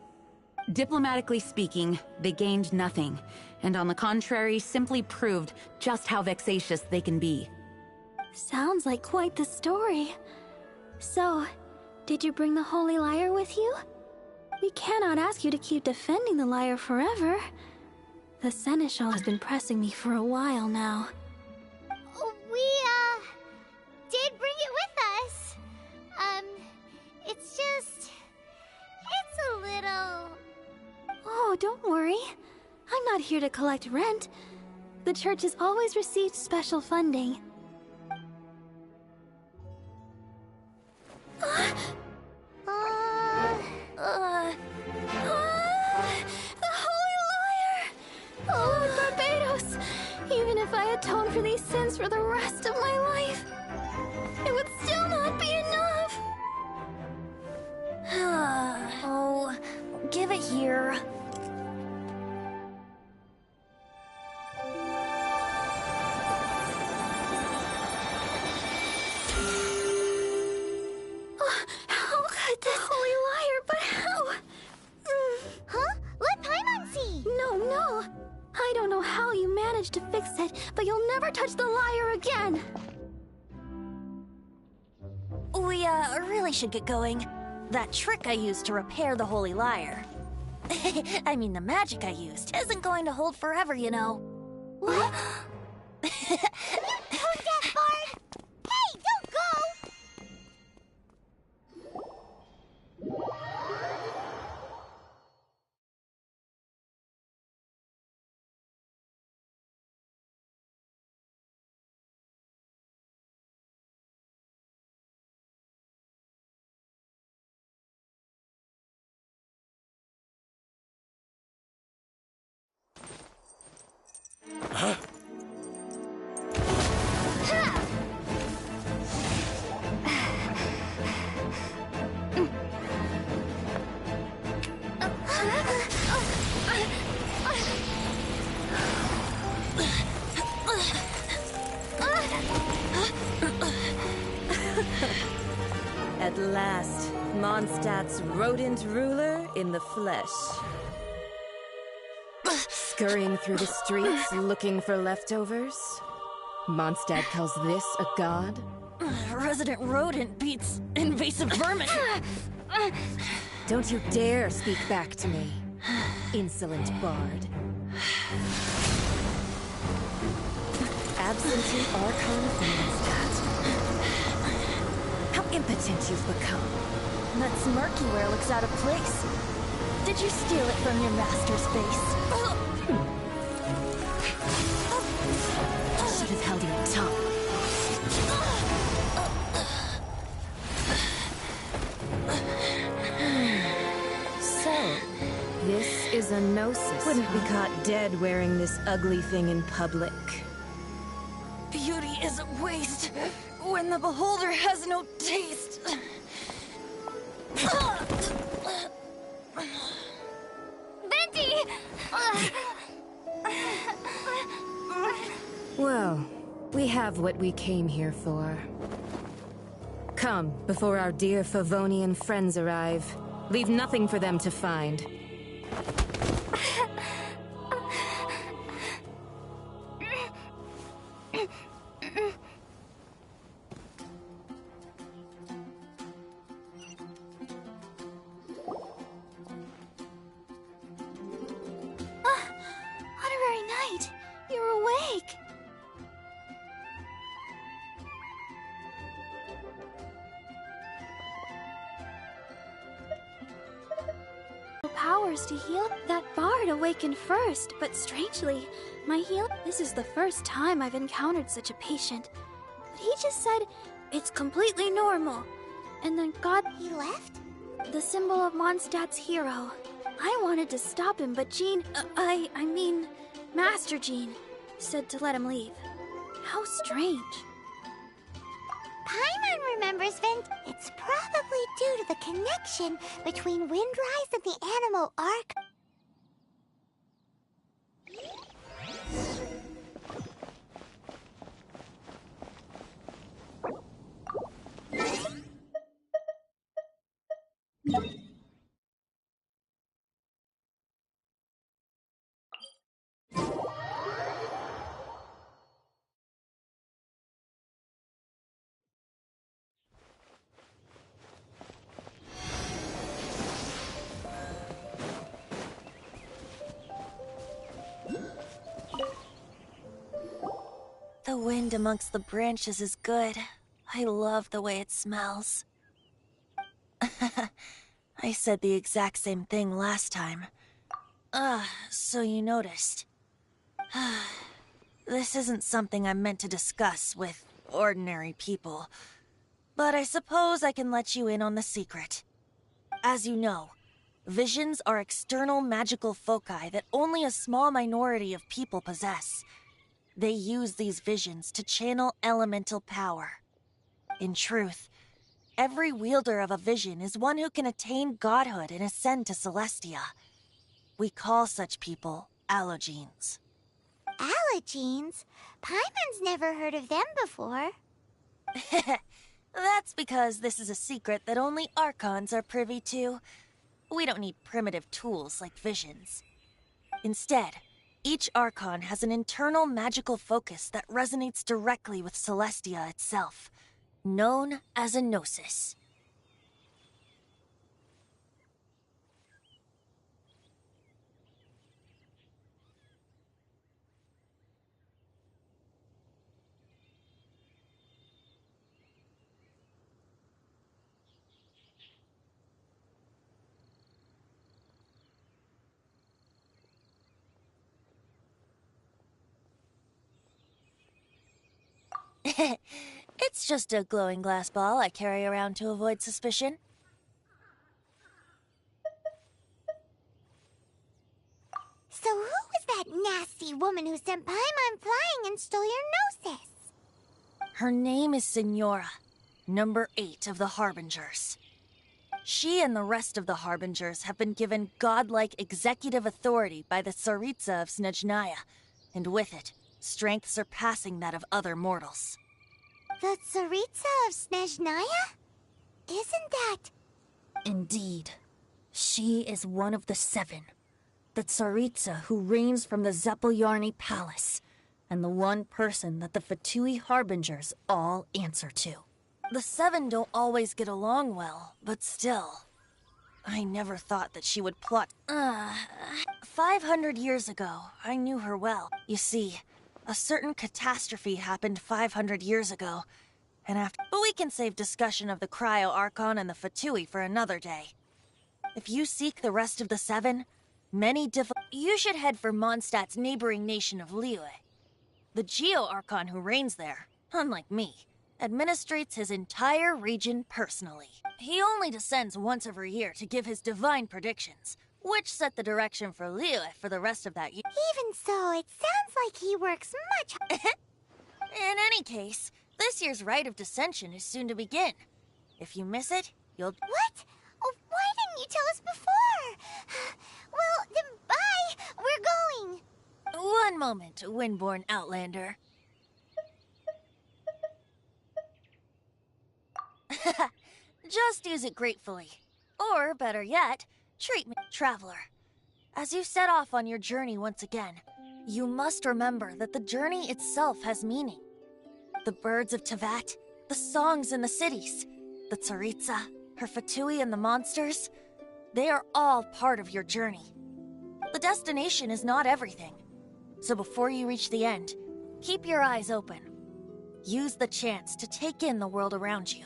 Diplomatically speaking, they gained nothing, and on the contrary, simply proved just how vexatious they can be. Sounds like quite the story. So, did you bring the Holy Lyre with you? We cannot ask you to keep defending the lyre forever. The Seneschal has been pressing me for a while now. We, did bring it with us. It's just... it's a little... Oh, don't worry. I'm not here to collect rent. The church has always received special funding. The Holy Lyre! Oh, Lord Barbados! Even if I atone for these sins for the rest of my life, it would still not be enough! Oh, give it here. How could this Holy Lyre, but how? Huh? Let Paimon see! No. I don't know how you managed to fix it, but you'll never touch the lyre again! We, really should get going. That trick I used to repair the Holy Lyre. I mean, the magic I used isn't going to hold forever, you know. What? Tone deaf, Bard! Hey, don't go! At last, Mondstadt's rodent ruler in the flesh. Scurrying through the streets looking for leftovers? Mondstadt calls this a god? Resident rodent beats invasive vermin. Don't you dare speak back to me, insolent bard. Absentee Archon of Mondstadt. How impotent you've become. That smirky wear looks out of place. Did you steal it from your master's face? Should have held your tongue. So, this is a gnosis. Wouldn't be caught dead wearing this ugly thing in public. Beauty is a waste when the beholder has no taste. Venti! Well, we have what we came here for. Come, before our dear Favonian friends arrive. Leave nothing for them to find. Honorary Knight, you're awake! Power powers to heal. That bard awakened first, but strangely, my heal. This is the first time I've encountered such a patient. But he just said it's completely normal. And then God. He left? The symbol of Mondstadt's hero. I wanted to stop him, but Jean. I mean, Master Jean said to let him leave. How strange. Paimon remembers Vent. It's probably due to the connection between Windrise and the Animo Arc. The wind amongst the branches is good. I love the way it smells. I said the exact same thing last time. So you noticed. This isn't something I'm meant to discuss with ordinary people, but I suppose I can let you in on the secret. As you know, visions are external magical foci that only a small minority of people possess. They use these visions to channel elemental power. In truth, every wielder of a vision is one who can attain godhood and ascend to Celestia. We call such people allogenes. Allogenes? Paimon's never heard of them before. That's because this is a secret that only Archons are privy to. We don't need primitive tools like visions. Instead, each Archon has an internal magical focus that resonates directly with Celestia itself, known as a gnosis. It's just a glowing glass ball I carry around to avoid suspicion. So who was that nasty woman who sent Paimon flying and stole your gnosis? Her name is Signora, number 8 of the Harbingers. She and the rest of the Harbingers have been given godlike executive authority by the Tsaritsa of Snezhnaya, and with it, strength surpassing that of other mortals. The Tsaritsa of Snezhnaya? Isn't that... Indeed. She is one of the 7. The Tsaritsa who reigns from the Zeppeljorny Palace, and the one person that the Fatui Harbingers all answer to. The 7 don't always get along well, but still. I never thought that she would plot... 500 years ago, I knew her well. You see, a certain catastrophe happened 500 years ago, and after... But we can save discussion of the Cryo Archon and the Fatui for another day. If you seek the rest of the 7, you should head for Mondstadt's neighboring nation of Liyue. The Geo Archon who reigns there, unlike me, administrates his entire region personally. He only descends once every year to give his divine predictions, which set the direction for Liyue for the rest of that year. Even so, it sounds like he works much... In any case, this year's Rite of Descension is soon to begin. If you miss it, you'll... What? Oh, why didn't you tell us before? Well, then bye! We're going! One moment, Windborn Outlander. Just use it gratefully. Or, better yet, treat me, Traveler. As you set off on your journey once again, you must remember that the journey itself has meaning. The birds of Tevat, the songs in the cities, the Tsaritsa, her Fatui and the monsters, they are all part of your journey. The destination is not everything. So before you reach the end, keep your eyes open. Use the chance to take in the world around you.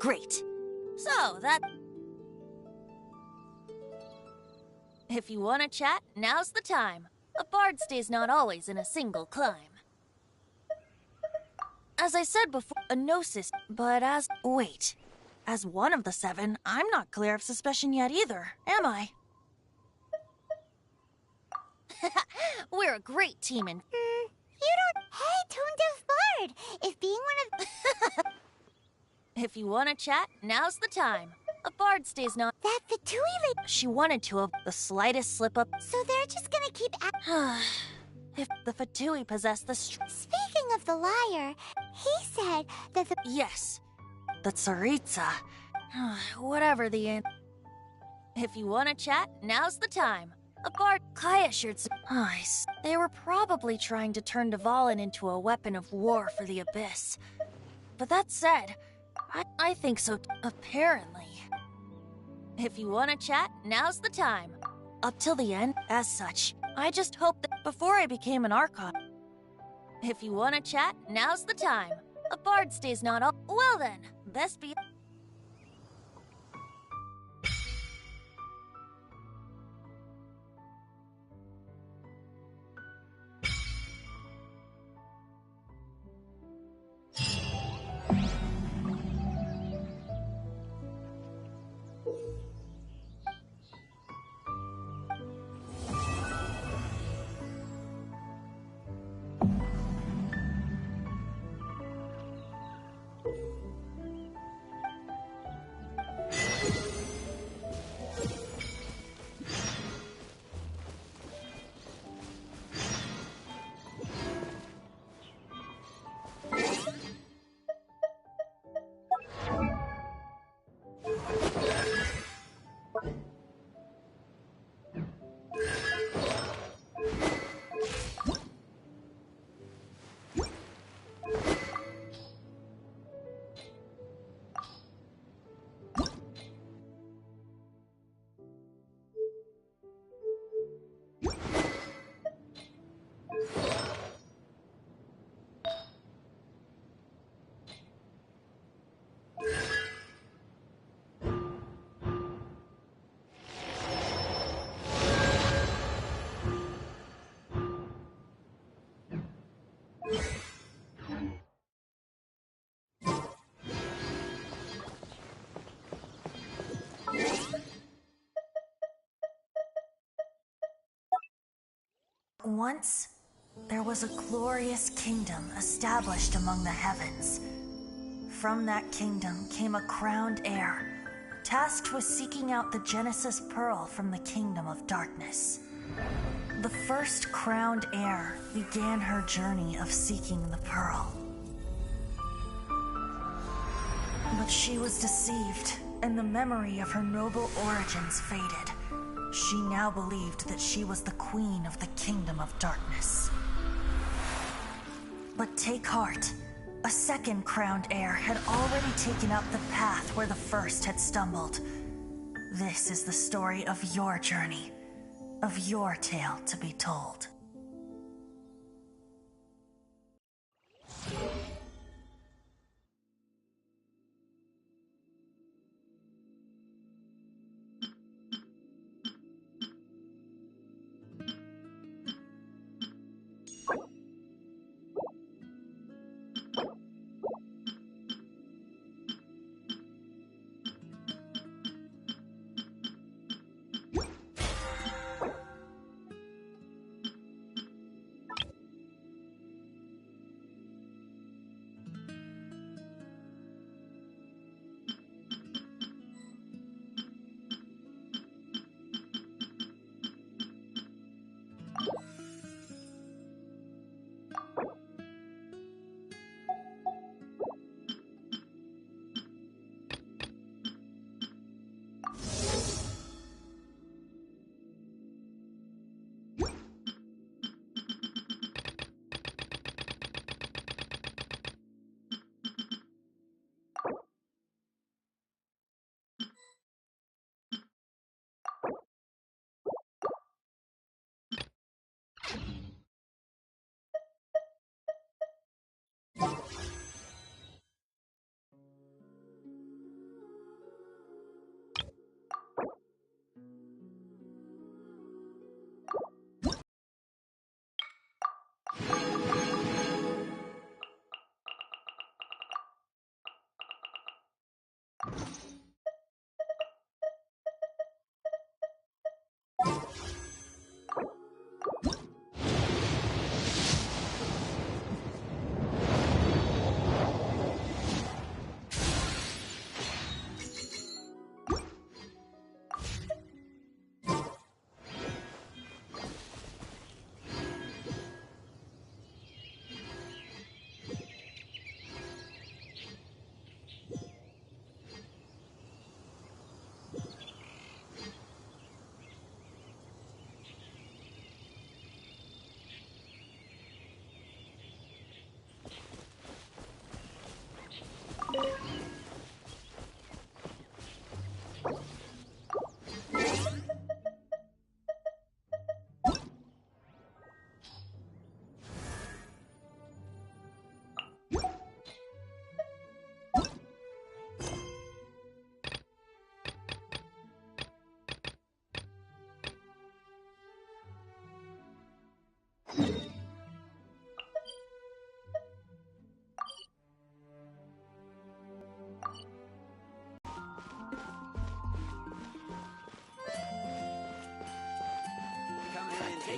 Great. So, that... If you want to chat, now's the time. A bard stays not always in a single climb. As I said before, a gnosis, but as... Wait. As one of the 7, I'm not clear of suspicion yet either, am I? We're a great team and... You don't... Hey, Tone-Deaf Bard! If being one of... If you want to chat, now's the time. A bard stays not... That Fatui lady... She wanted to have the slightest slip-up... So they're just gonna keep... If the Fatui possess the... Speaking of the liar, he said that the... Yes. The Tsaritsa. Whatever the end. If you want to chat, now's the time. A bard... Kai assured... They were probably trying to turn Dvalin into a weapon of war for the Abyss. But that said, I think so, apparently. If you want to chat, now's the time. Up till the end, as such, I just hope that before I became an Archon... If you want to chat, now's the time. A bard stays not all... Well then, best be... Once, there was a glorious kingdom established among the heavens. From that kingdom came a crowned heir, tasked with seeking out the Genesis Pearl from the Kingdom of Darkness. The first crowned heir began her journey of seeking the Pearl. But she was deceived, and the memory of her noble origins faded. She now believed that she was the queen of the Kingdom of Darkness. But take heart. A second crowned heir had already taken up the path where the first had stumbled. This is the story of your journey, of your tale to be told.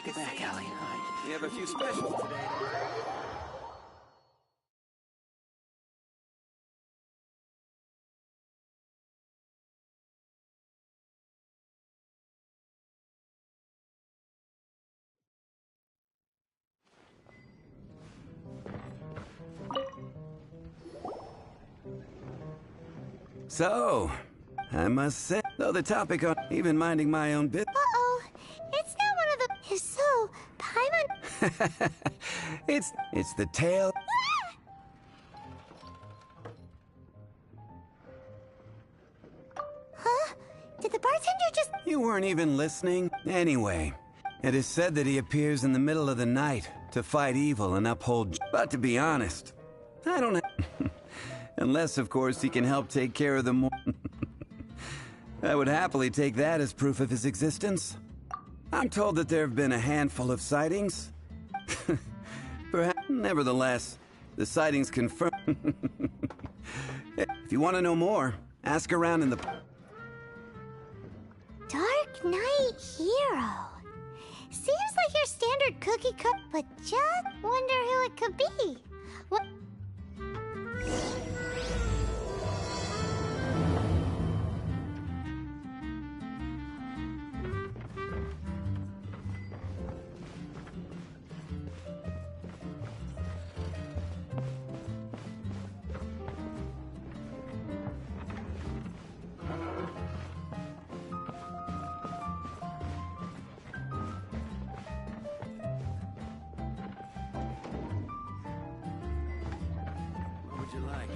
it back, Allie. We have a few specials today. So, I must say, though the topic on even minding my own bit. Uh-oh, it's not one of the... So, Paimon... It's the tale. Huh? Did the bartender just... You weren't even listening. Anyway, it is said that he appears in the middle of the night to fight evil and uphold... But to be honest, I don't know. Unless, of course, he can help take care of the more... I would happily take that as proof of his existence. I'm told that there have been a handful of sightings. Perhaps, nevertheless, the sightings confirm... If you want to know more, ask around in the... Dark Knight Hero. Seems like your standard cookie cup, but just wonder who it could be. What? What would you like?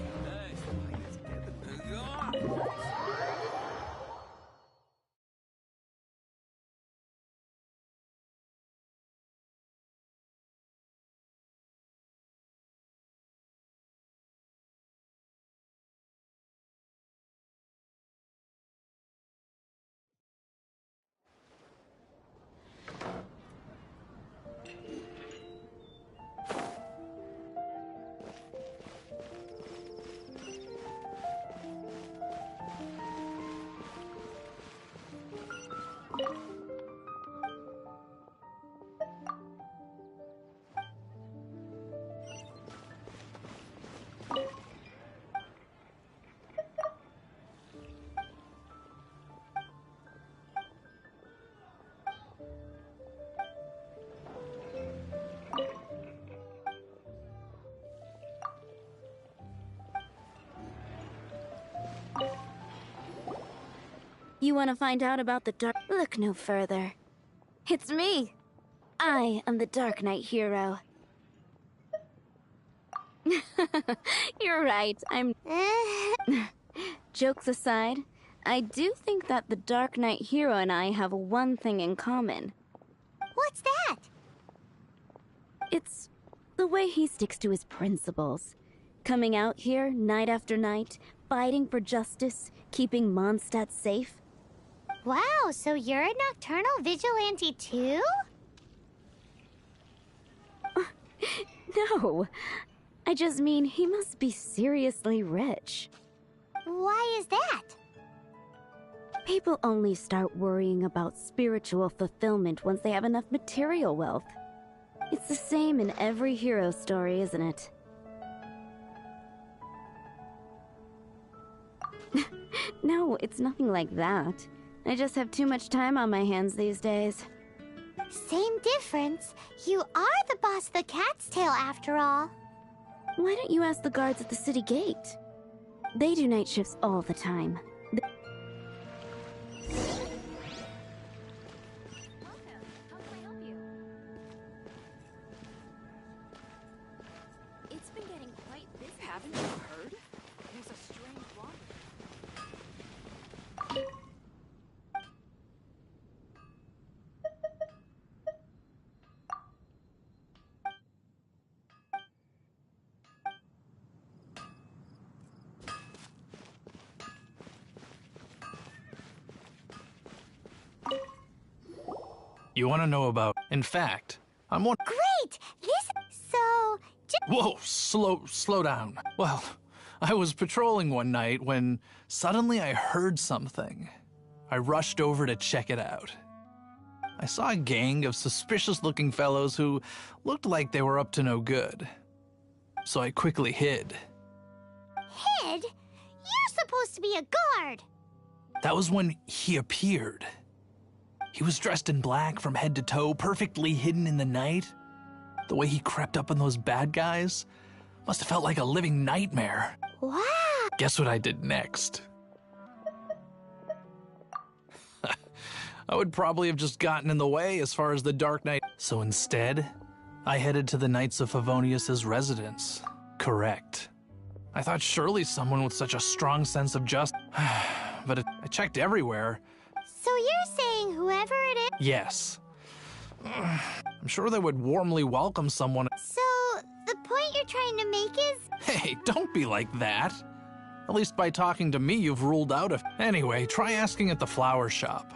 You want to find out about the dark? Look no further. It's me. I am the Dark Knight Hero. You're right, I'm... Jokes aside, I do think that the Dark Knight Hero and I have one thing in common. What's that? It's the way he sticks to his principles. Coming out here night after night, fighting for justice, keeping Mondstadt safe. Wow, so you're a nocturnal vigilante too? No, I just mean he must be seriously rich. Why is that? People only start worrying about spiritual fulfillment once they have enough material wealth. It's the same in every hero story, isn't it? No, it's nothing like that. I just have too much time on my hands these days. Same difference. You are the boss of the Cat's Tail after all. Why don't you ask the guards at the city gate? They do night shifts all the time. It's been getting quite busy. Haven't you heard? There's a strange water. You want to know about... In fact, I'm one... Great! So... Whoa, slow down. Well, I was patrolling one night when suddenly I heard something. I rushed over to check it out. I saw a gang of suspicious-looking fellows who looked like they were up to no good. So I quickly hid. Hid? You're supposed to be a guard! That was when he appeared. He was dressed in black from head to toe, perfectly hidden in the night. The way he crept up on those bad guys must have felt like a living nightmare. Wow! Guess what I did next? I would probably have just gotten in the way as far as the Dark Knight. So instead, I headed to the Knights of Favonius' residence. Correct. I thought surely someone with such a strong sense of justice. But I checked everywhere. So you're saying whoever it is? Yes. I'm sure they would warmly welcome someone. So, the point you're trying to make is? Hey, don't be like that. At least by talking to me, you've ruled out a... Anyway, try asking at the flower shop.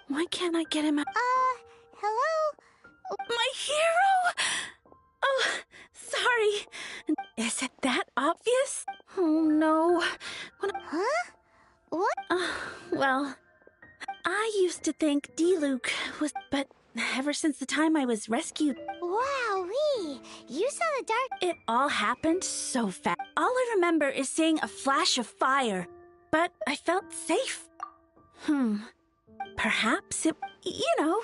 Why can't I get him out? Hello? My hero? Oh, sorry. Is it that obvious? Oh, no. Huh? What? Well, I used to think D-Luke was... But ever since the time I was rescued... Wowee! You saw the dark... It all happened so fast. All I remember is seeing a flash of fire. But I felt safe. Perhaps it... you know...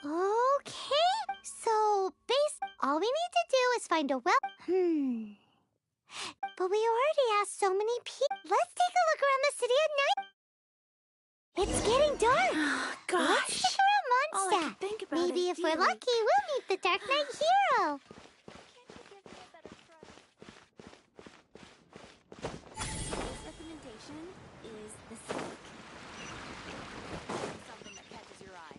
Okay, so all we need to do is find a well... But we already asked so many people. Let's take a look around the city at night. It's getting dark. Oh, gosh. Let's stick around Mondstadt. Maybe if we're lucky, we'll meet the Dark Knight hero. This recommendation is the snake. Something that catches your eye.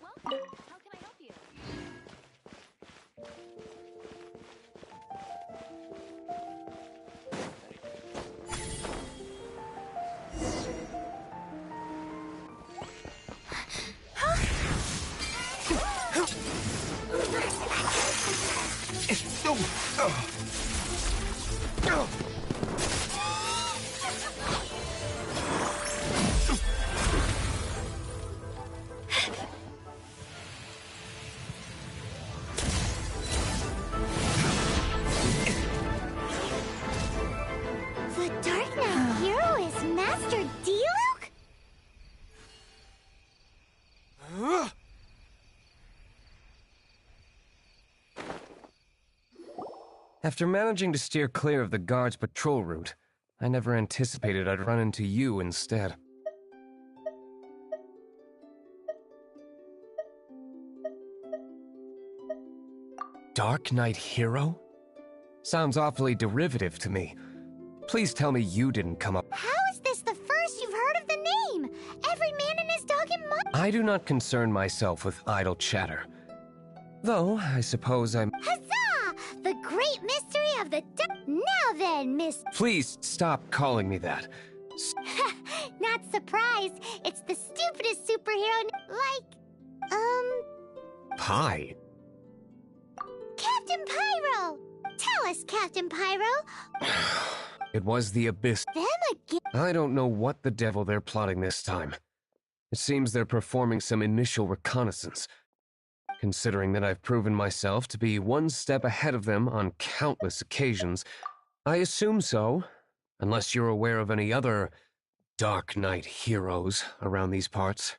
Welcome. How can I help you? The Dark Knight hero is Master D-Luke? After managing to steer clear of the guards' patrol route, I never anticipated I'd run into you instead. Dark Knight hero? Sounds awfully derivative to me. Please tell me you didn't come up. How is this the first you've heard of the name? Every man and his dog and monkey. I do not concern myself with idle chatter. Though, I suppose I'm... Huzzah! The great mystery of the Now then, Miss... Please stop calling me that. Not surprised. It's the stupidest superhero Pie? Captain Pyro! Tell us, Captain Pyro. It was the Abyss. Them again? I don't know what the devil they're plotting this time. It seems they're performing some initial reconnaissance. Considering that I've proven myself to be one step ahead of them on countless occasions, I assume so, unless you're aware of any other Dark Knight heroes around these parts.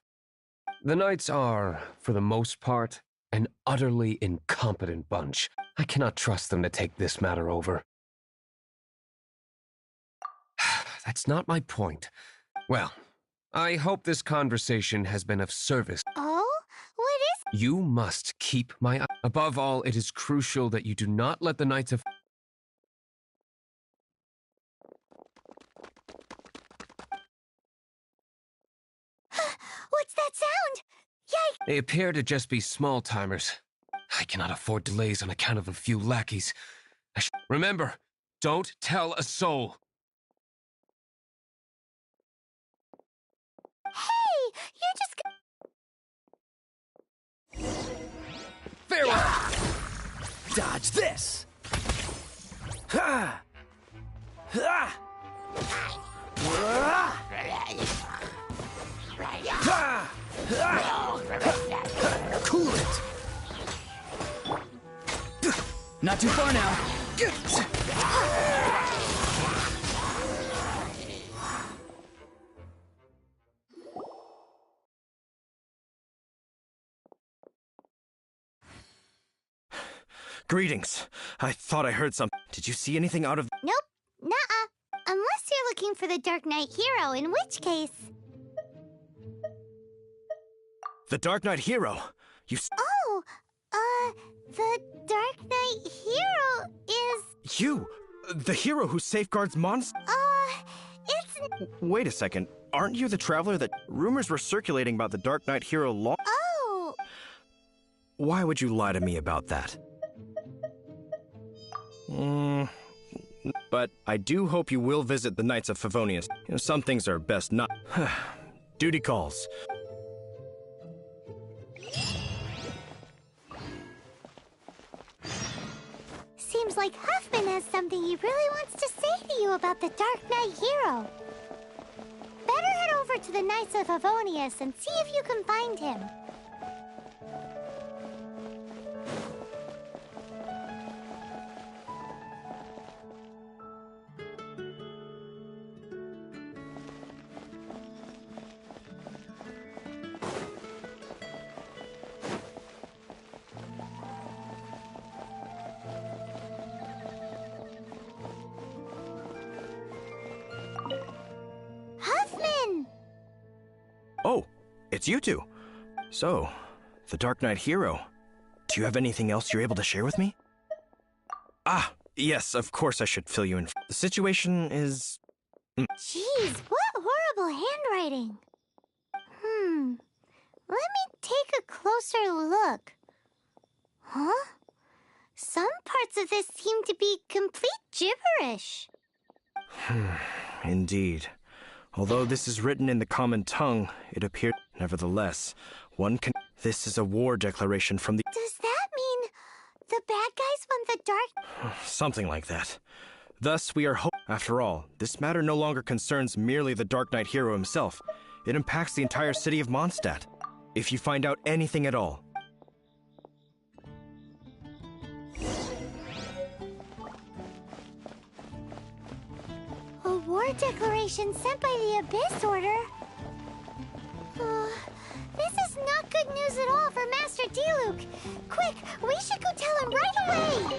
The Knights are, for the most part, an utterly incompetent bunch. I cannot trust them to take this matter over. That's not my point. Well, I hope this conversation has been of service. Oh? What is... You must keep my eye. Above all, it is crucial that you do not let the Knights of... What's that sound? Yikes! They appear to just be small-timers. I cannot afford delays on account of a few lackeys. Remember, don't tell a soul. Hey! You're just... Farewell! Dodge this! Ha! Ha! Cool it! Not too far now. Greetings. I thought I heard something. Did you see anything out of... Nope. Nuh-uh. Unless you're looking for the Dark Knight hero, in which case... The Dark Knight hero? Oh, the Dark Knight hero is... You! The hero who safeguards monsters? It's... Wait a second. Aren't you the traveler that... Rumors were circulating about the Dark Knight hero long... Oh! Why would you lie to me about that? But I do hope you will visit the Knights of Favonius. You know, some things are best not... Duty calls. Seems like Huffman has something he really wants to say to you about the Dark Knight hero. Better head over to the Knights of Favonius and see if you can find him. Huffman! Oh, it's you two. So, the Dark Knight hero. Do you have anything else you're able to share with me? Ah, yes, of course I should fill you in. The situation is... Jeez, what horrible handwriting. Let me take a closer look. Huh? Some parts of this seem to be complete gibberish. Indeed. Although this is written in the common tongue, it appears... Nevertheless, one can... This is a war declaration from the... Does that mean the bad guys want the Dark... Something like that. Thus, we are After all, this matter no longer concerns merely the Dark Knight hero himself. It impacts the entire city of Mondstadt. If you find out anything at all... A war declaration sent by the Abyss Order? This is not good news at all for Master Diluc. Quick, we should go tell him right away!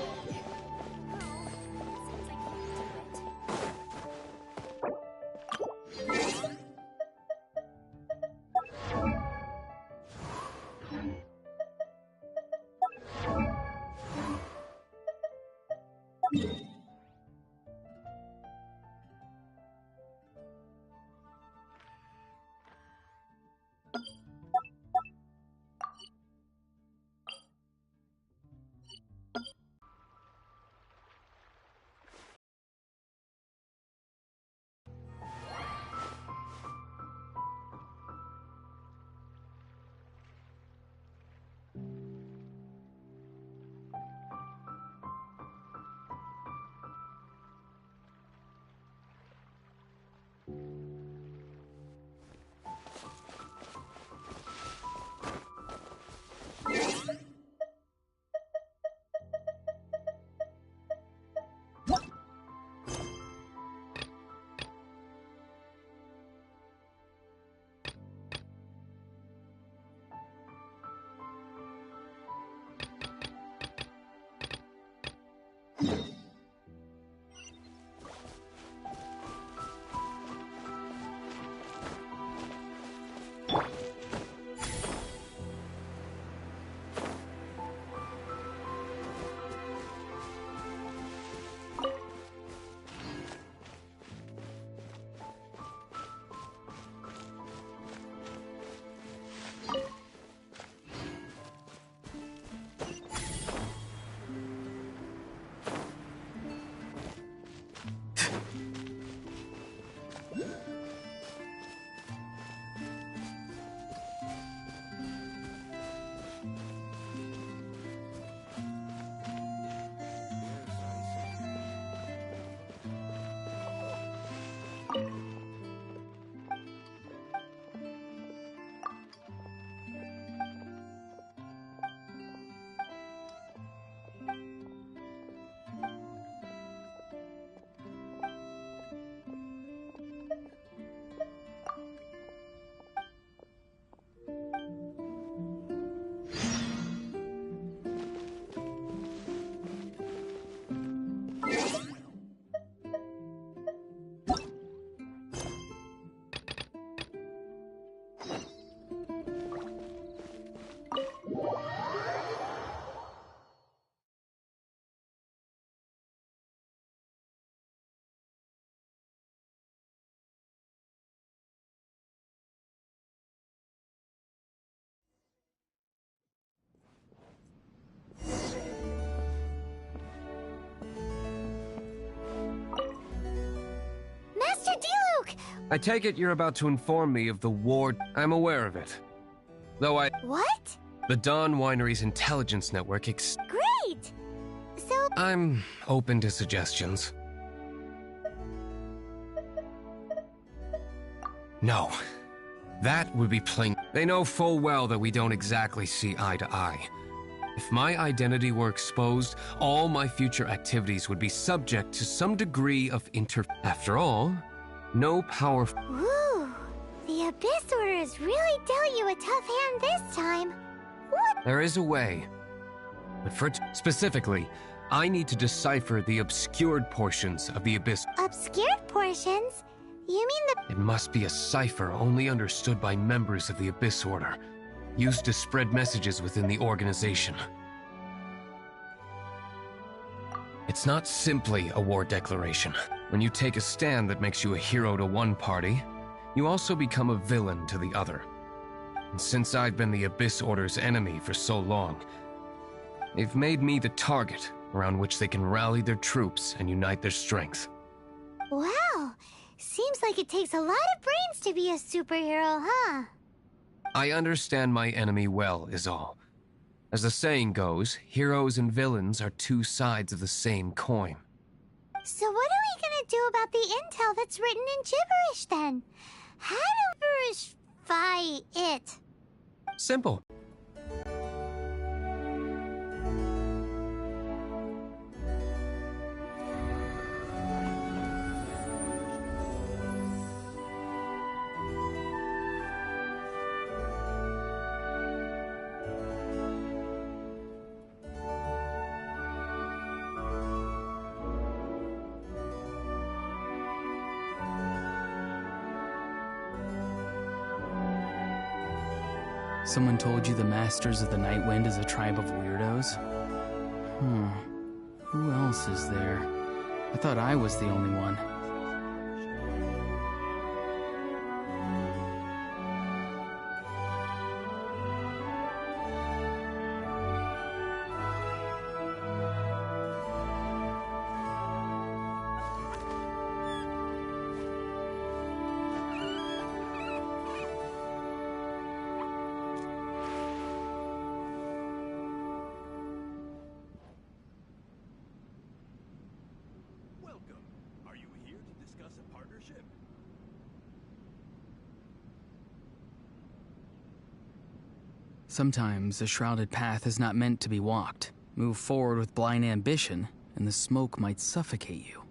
I take it you're about to inform me of the war. I'm aware of it. Though What? The Dawn Winery's intelligence network Great! So... I'm open to suggestions. No. That would be plain. They know full well that we don't exactly see eye to eye. If my identity were exposed, all my future activities would be subject to some degree of After all, no power. Ooh, the Abyss Order has really dealt you a tough hand this time. What? There is a way. But specifically, I need to decipher the obscured portions of the Abyss. Obscured portions? You mean It must be a cipher only understood by members of the Abyss Order, used to spread messages within the organization. It's not simply a war declaration. When you take a stand that makes you a hero to one party, you also become a villain to the other. And since I've been the Abyss Order's enemy for so long, they've made me the target around which they can rally their troops and unite their strength. Wow, seems like it takes a lot of brains to be a superhero, huh? I understand my enemy well, is all. As the saying goes, heroes and villains are two sides of the same coin. So what are we gonna do about the intel that's written in gibberish, then? How do gibberish fight it? Simple. Someone told you the Masters of the Night Wind is a tribe of weirdos? Who else is there? I thought I was the only one. Sometimes a shrouded path is not meant to be walked. Move forward with blind ambition, and the smoke might suffocate you.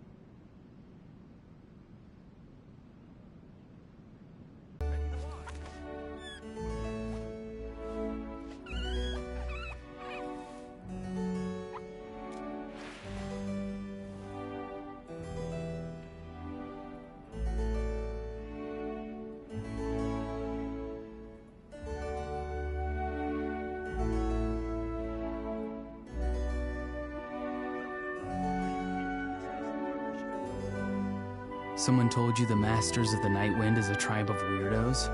Someone told you the Masters of the Night Wind is a tribe of weirdos?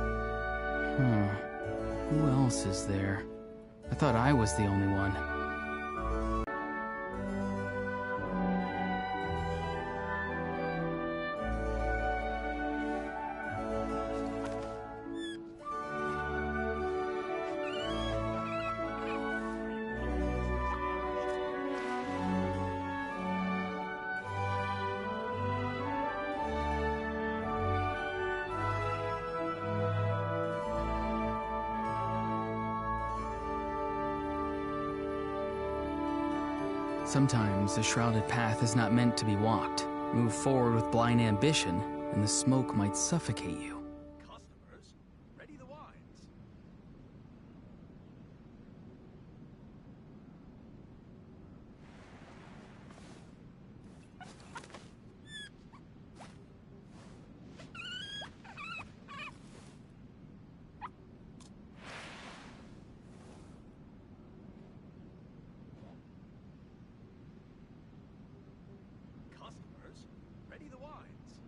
Who else is there? I thought I was the only one. Sometimes a shrouded path is not meant to be walked. Move forward with blind ambition, and the smoke might suffocate you. Customers, ready the wines. Customers, ready the wines.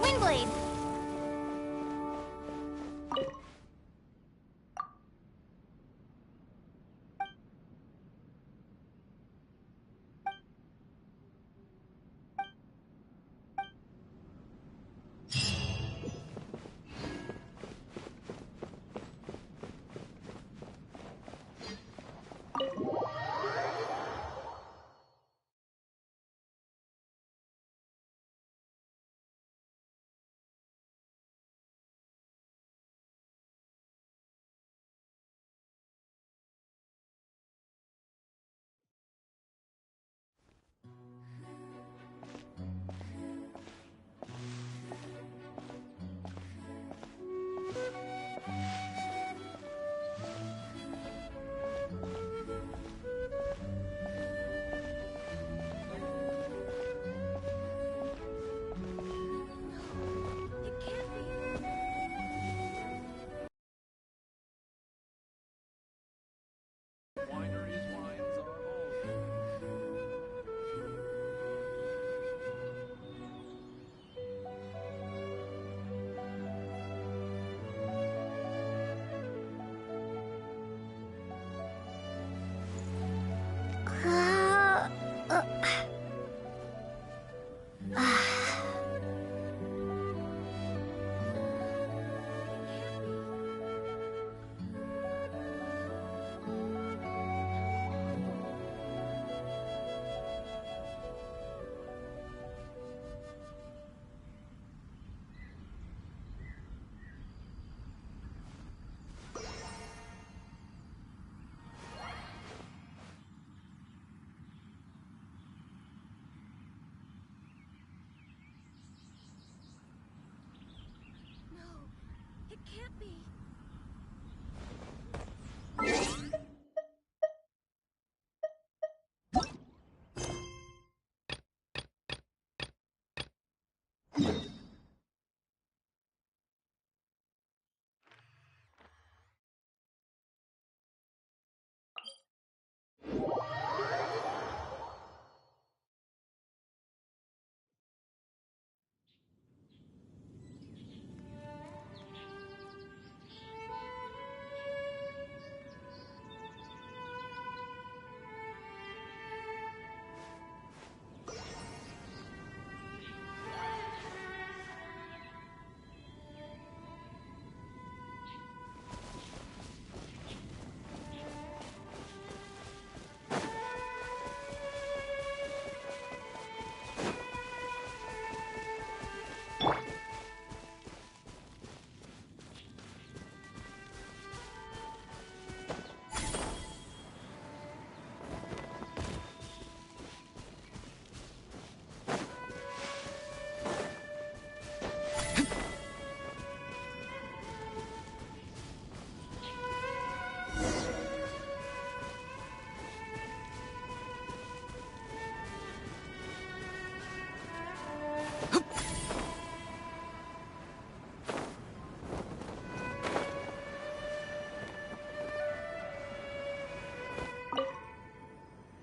Windblade!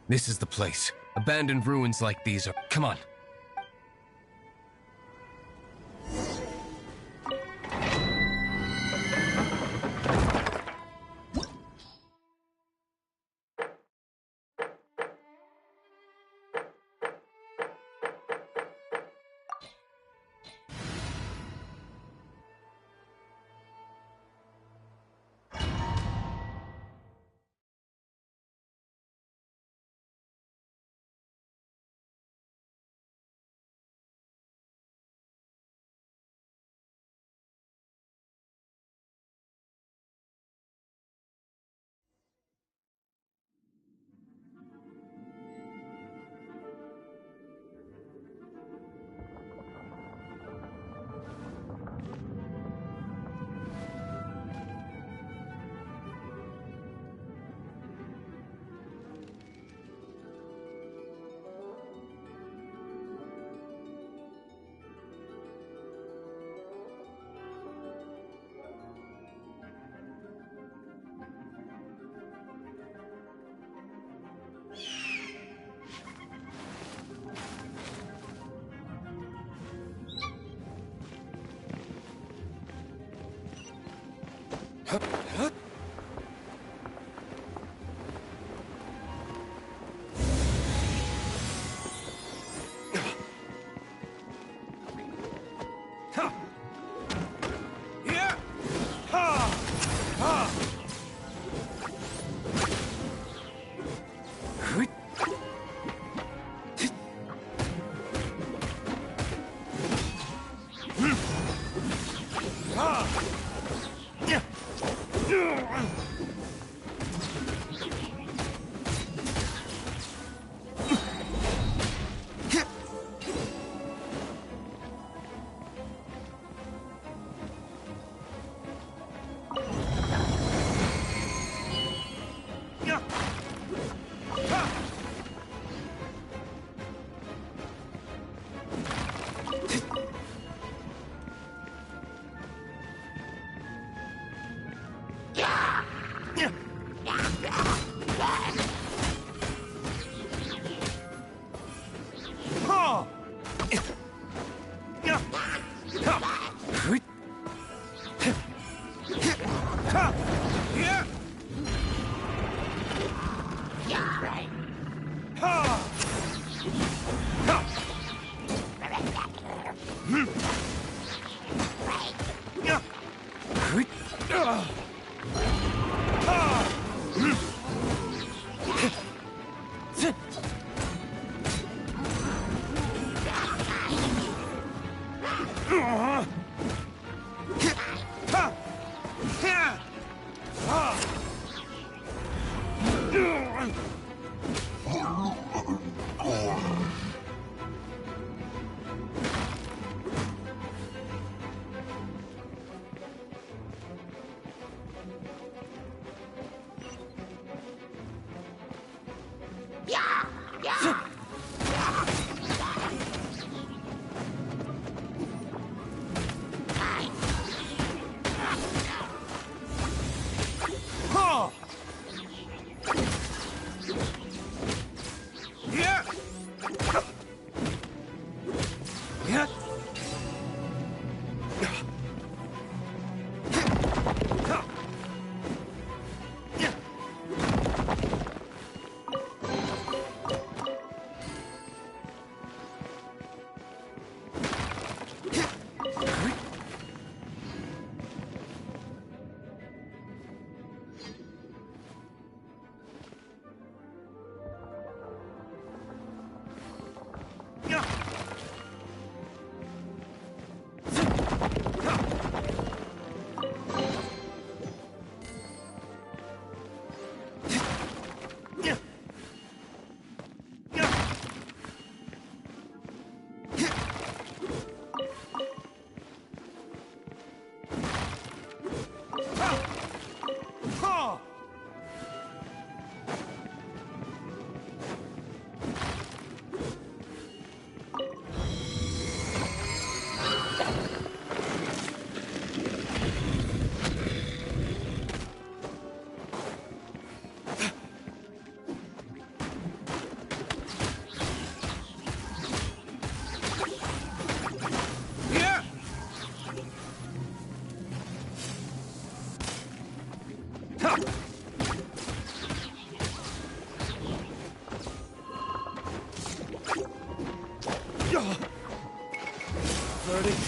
This is the place. Abandoned ruins like these are... Come on.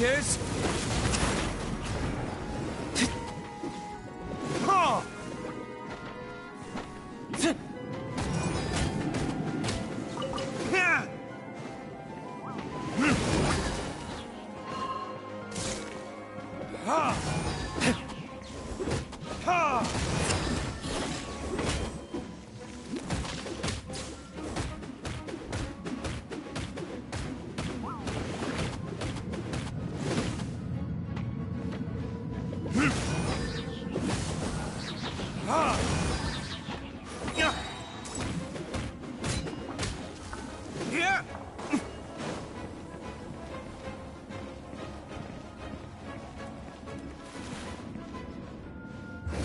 Tears!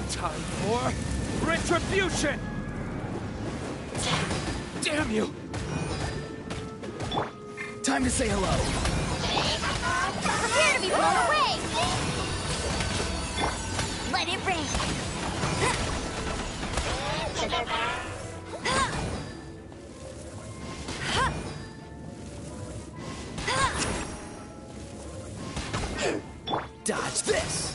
Time for retribution! Damn you! Time to say hello. Prepare to be blown away! Let it rain! Dodge this!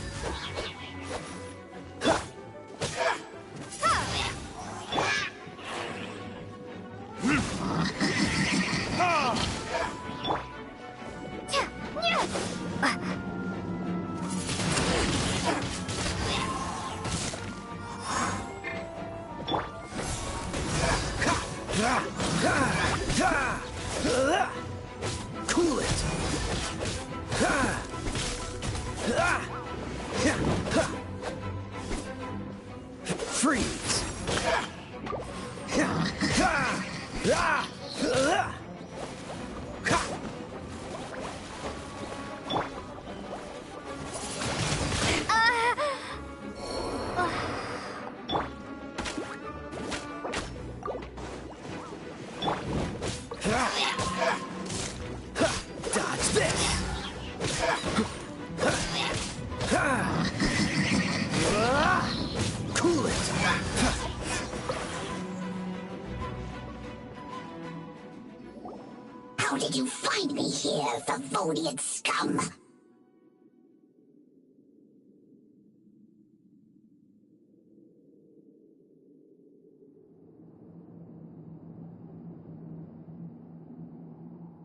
Cool it! Freeze! Dodge this! Cool it! How did you find me here, Favonian scum?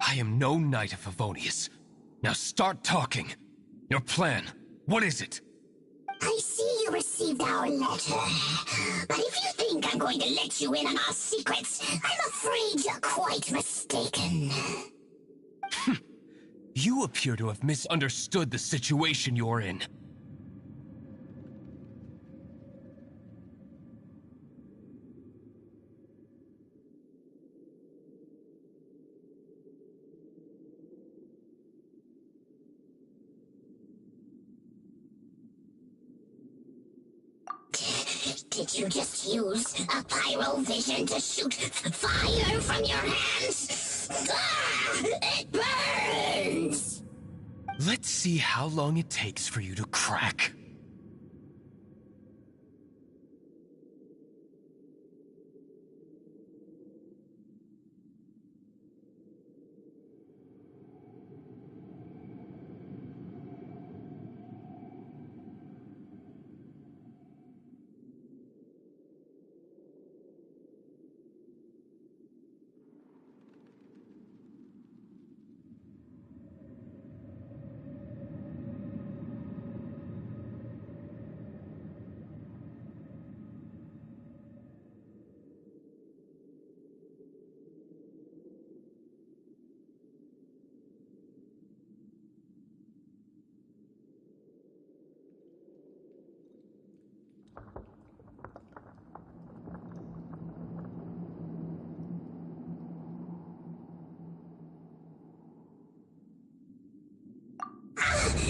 I am no knight of Favonius. Now start talking. Your plan, what is it? I see you received our letter. But if you think I'm going to let you in on our secrets, I'm afraid you're quite mistaken. You appear to have misunderstood the situation you're in. Did you just use a pyro vision to shoot fire from your hands? Ah, it burns! Let's see how long it takes for you to crack.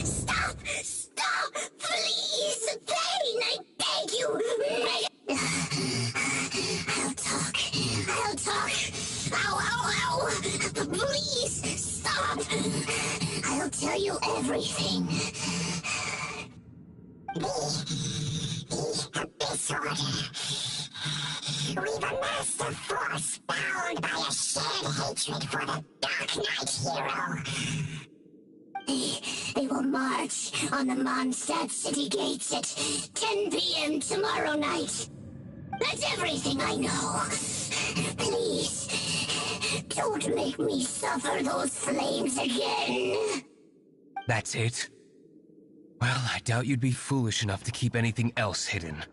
Stop! Stop! Please! Pain! I beg you! I'll talk. I'll talk. Ow, ow, ow! Please! Stop! I'll tell you everything. The Abyss Order. We've amassed a force bound by a shared hatred for the Dark Knight hero. They I will march on the Mondstadt city gates at 10 p.m. tomorrow night. That's everything I know. Please, don't make me suffer those flames again. That's it? Well, I doubt you'd be foolish enough to keep anything else hidden.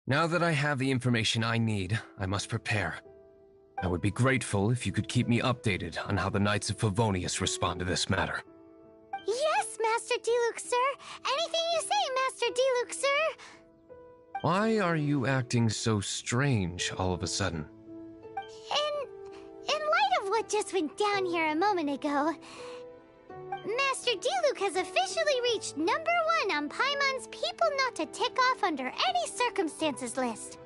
Now that I have the information I need, I must prepare. I would be grateful if you could keep me updated on how the Knights of Favonius respond to this matter. Yes, Master Diluc, sir! Anything you say, Master Diluc, sir! Why are you acting so strange all of a sudden? In light of what just went down here a moment ago, Master Diluc has officially reached #1 on Paimon's people not to tick off under any circumstances list.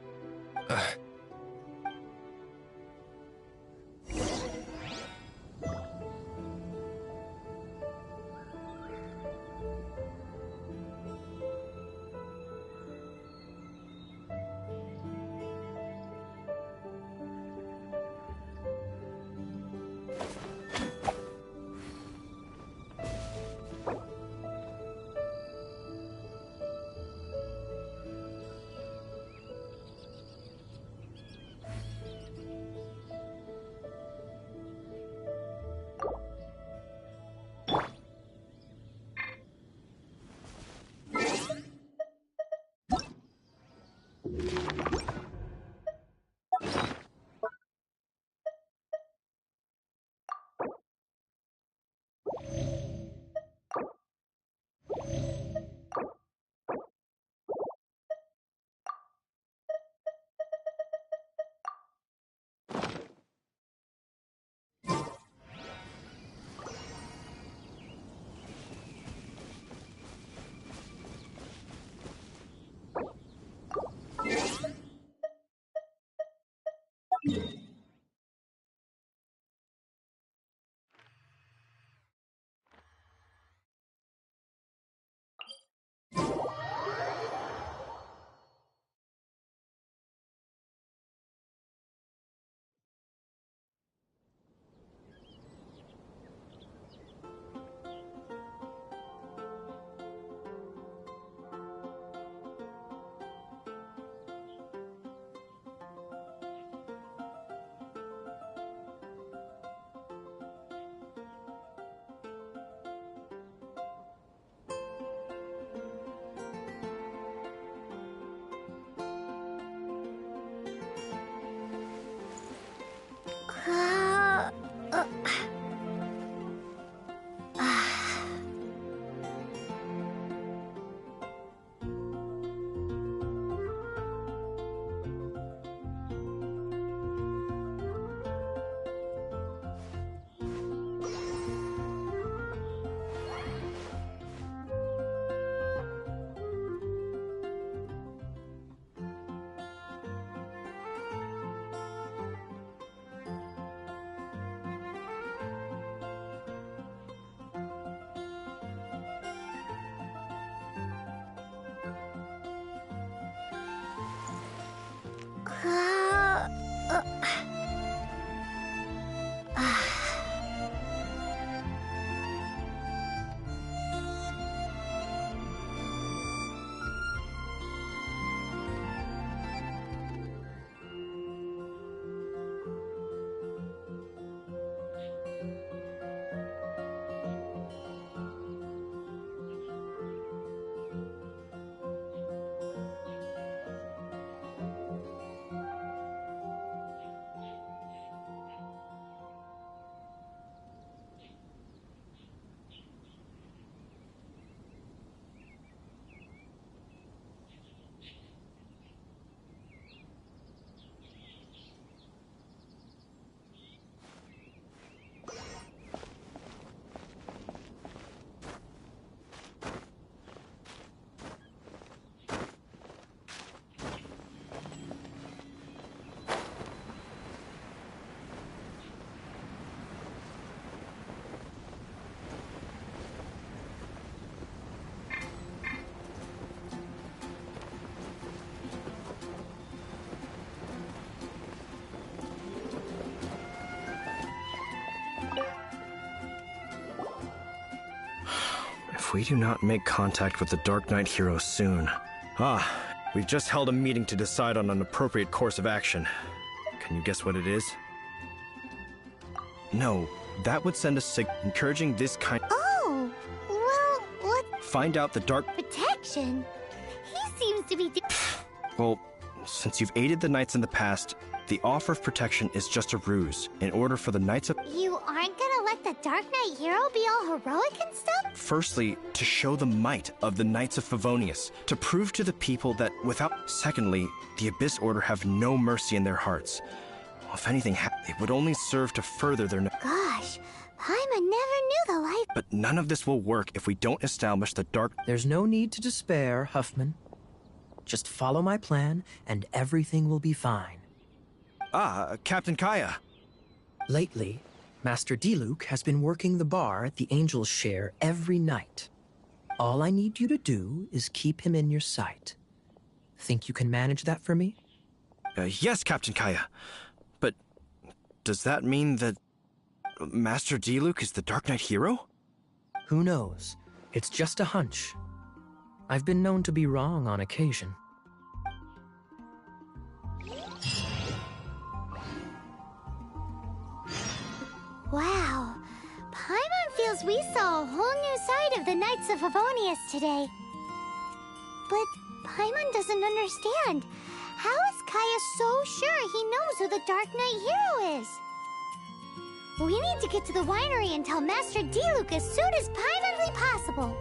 we do not make contact with the Dark Knight hero soon... we've just held a meeting to decide on an appropriate course of action. Can you guess what it is? No, that would send a signal encouraging this kind... Oh, well, what? Find out the Dark... Protection? He seems to be... Well, since you've aided the Knights in the past, the offer of protection is just a ruse, in order for the Knights of... You aren't gonna let the Dark Knight hero be all heroic and stuff? Firstly, to show the might of the Knights of Favonius, to prove to the people that without... Secondly, the Abyss Order have no mercy in their hearts. Well, if anything it would only serve to further their... Gosh, Paimon never knew the life... But none of this will work if we don't establish the Dark... There's no need to despair, Huffman. Just follow my plan, and everything will be fine. Captain Kaya. Lately, Master Diluc has been working the bar at the Angel's Share every night. All I need you to do is keep him in your sight. Think you can manage that for me? Yes, Captain Kaya. But does that mean that Master Diluc is the Dark Knight hero? Who knows? It's just a hunch. I've been known to be wrong on occasion. Wow, Paimon feels we saw a whole new side of the Knights of Favonius today. But Paimon doesn't understand. How is Kaya so sure he knows who the Dark Knight hero is? We need to get to the winery and tell Master Diluc as soon as Paimonly possible.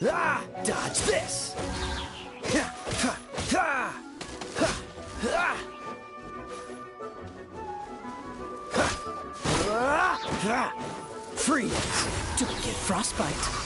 Ah! Dodge this! Freeze! Don't get frostbite.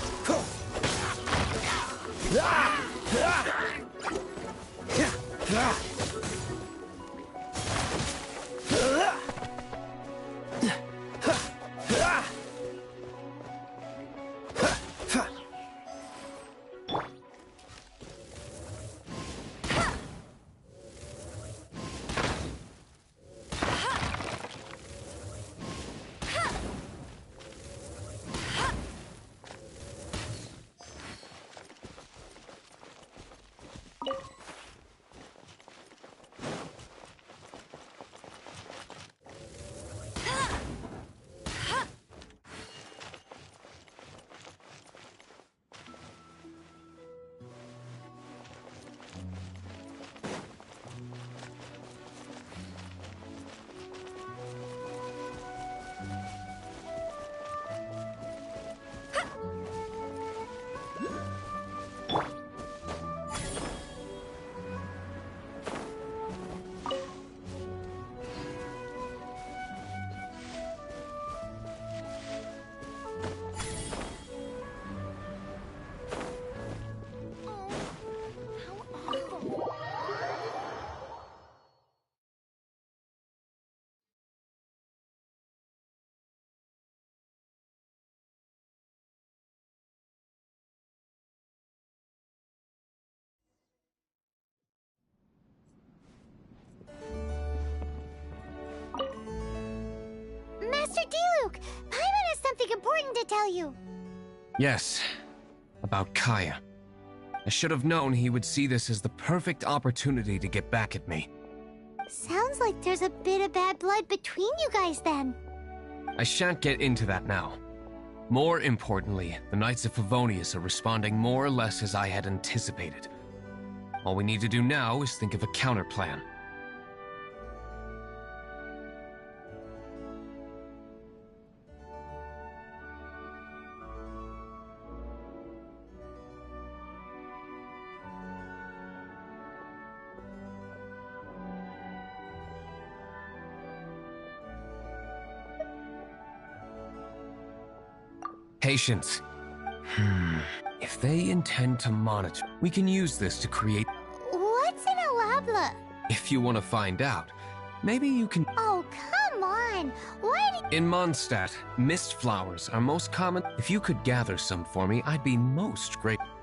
Master Diluc, Paimon has something important to tell you. Yes, about Kaya. I should have known he would see this as the perfect opportunity to get back at me. Sounds like there's a bit of bad blood between you guys then. I shan't get into that now. More importantly, the Knights of Favonius are responding more or less as I had anticipated. All we need to do now is think of a counterplan. Patience. If they intend to monitor, we can use this to create... What's an alabla? If you want to find out, maybe you can... Oh, come on! Why do... In Mondstadt, mist flowers are most common. If you could gather some for me, I'd be most grateful.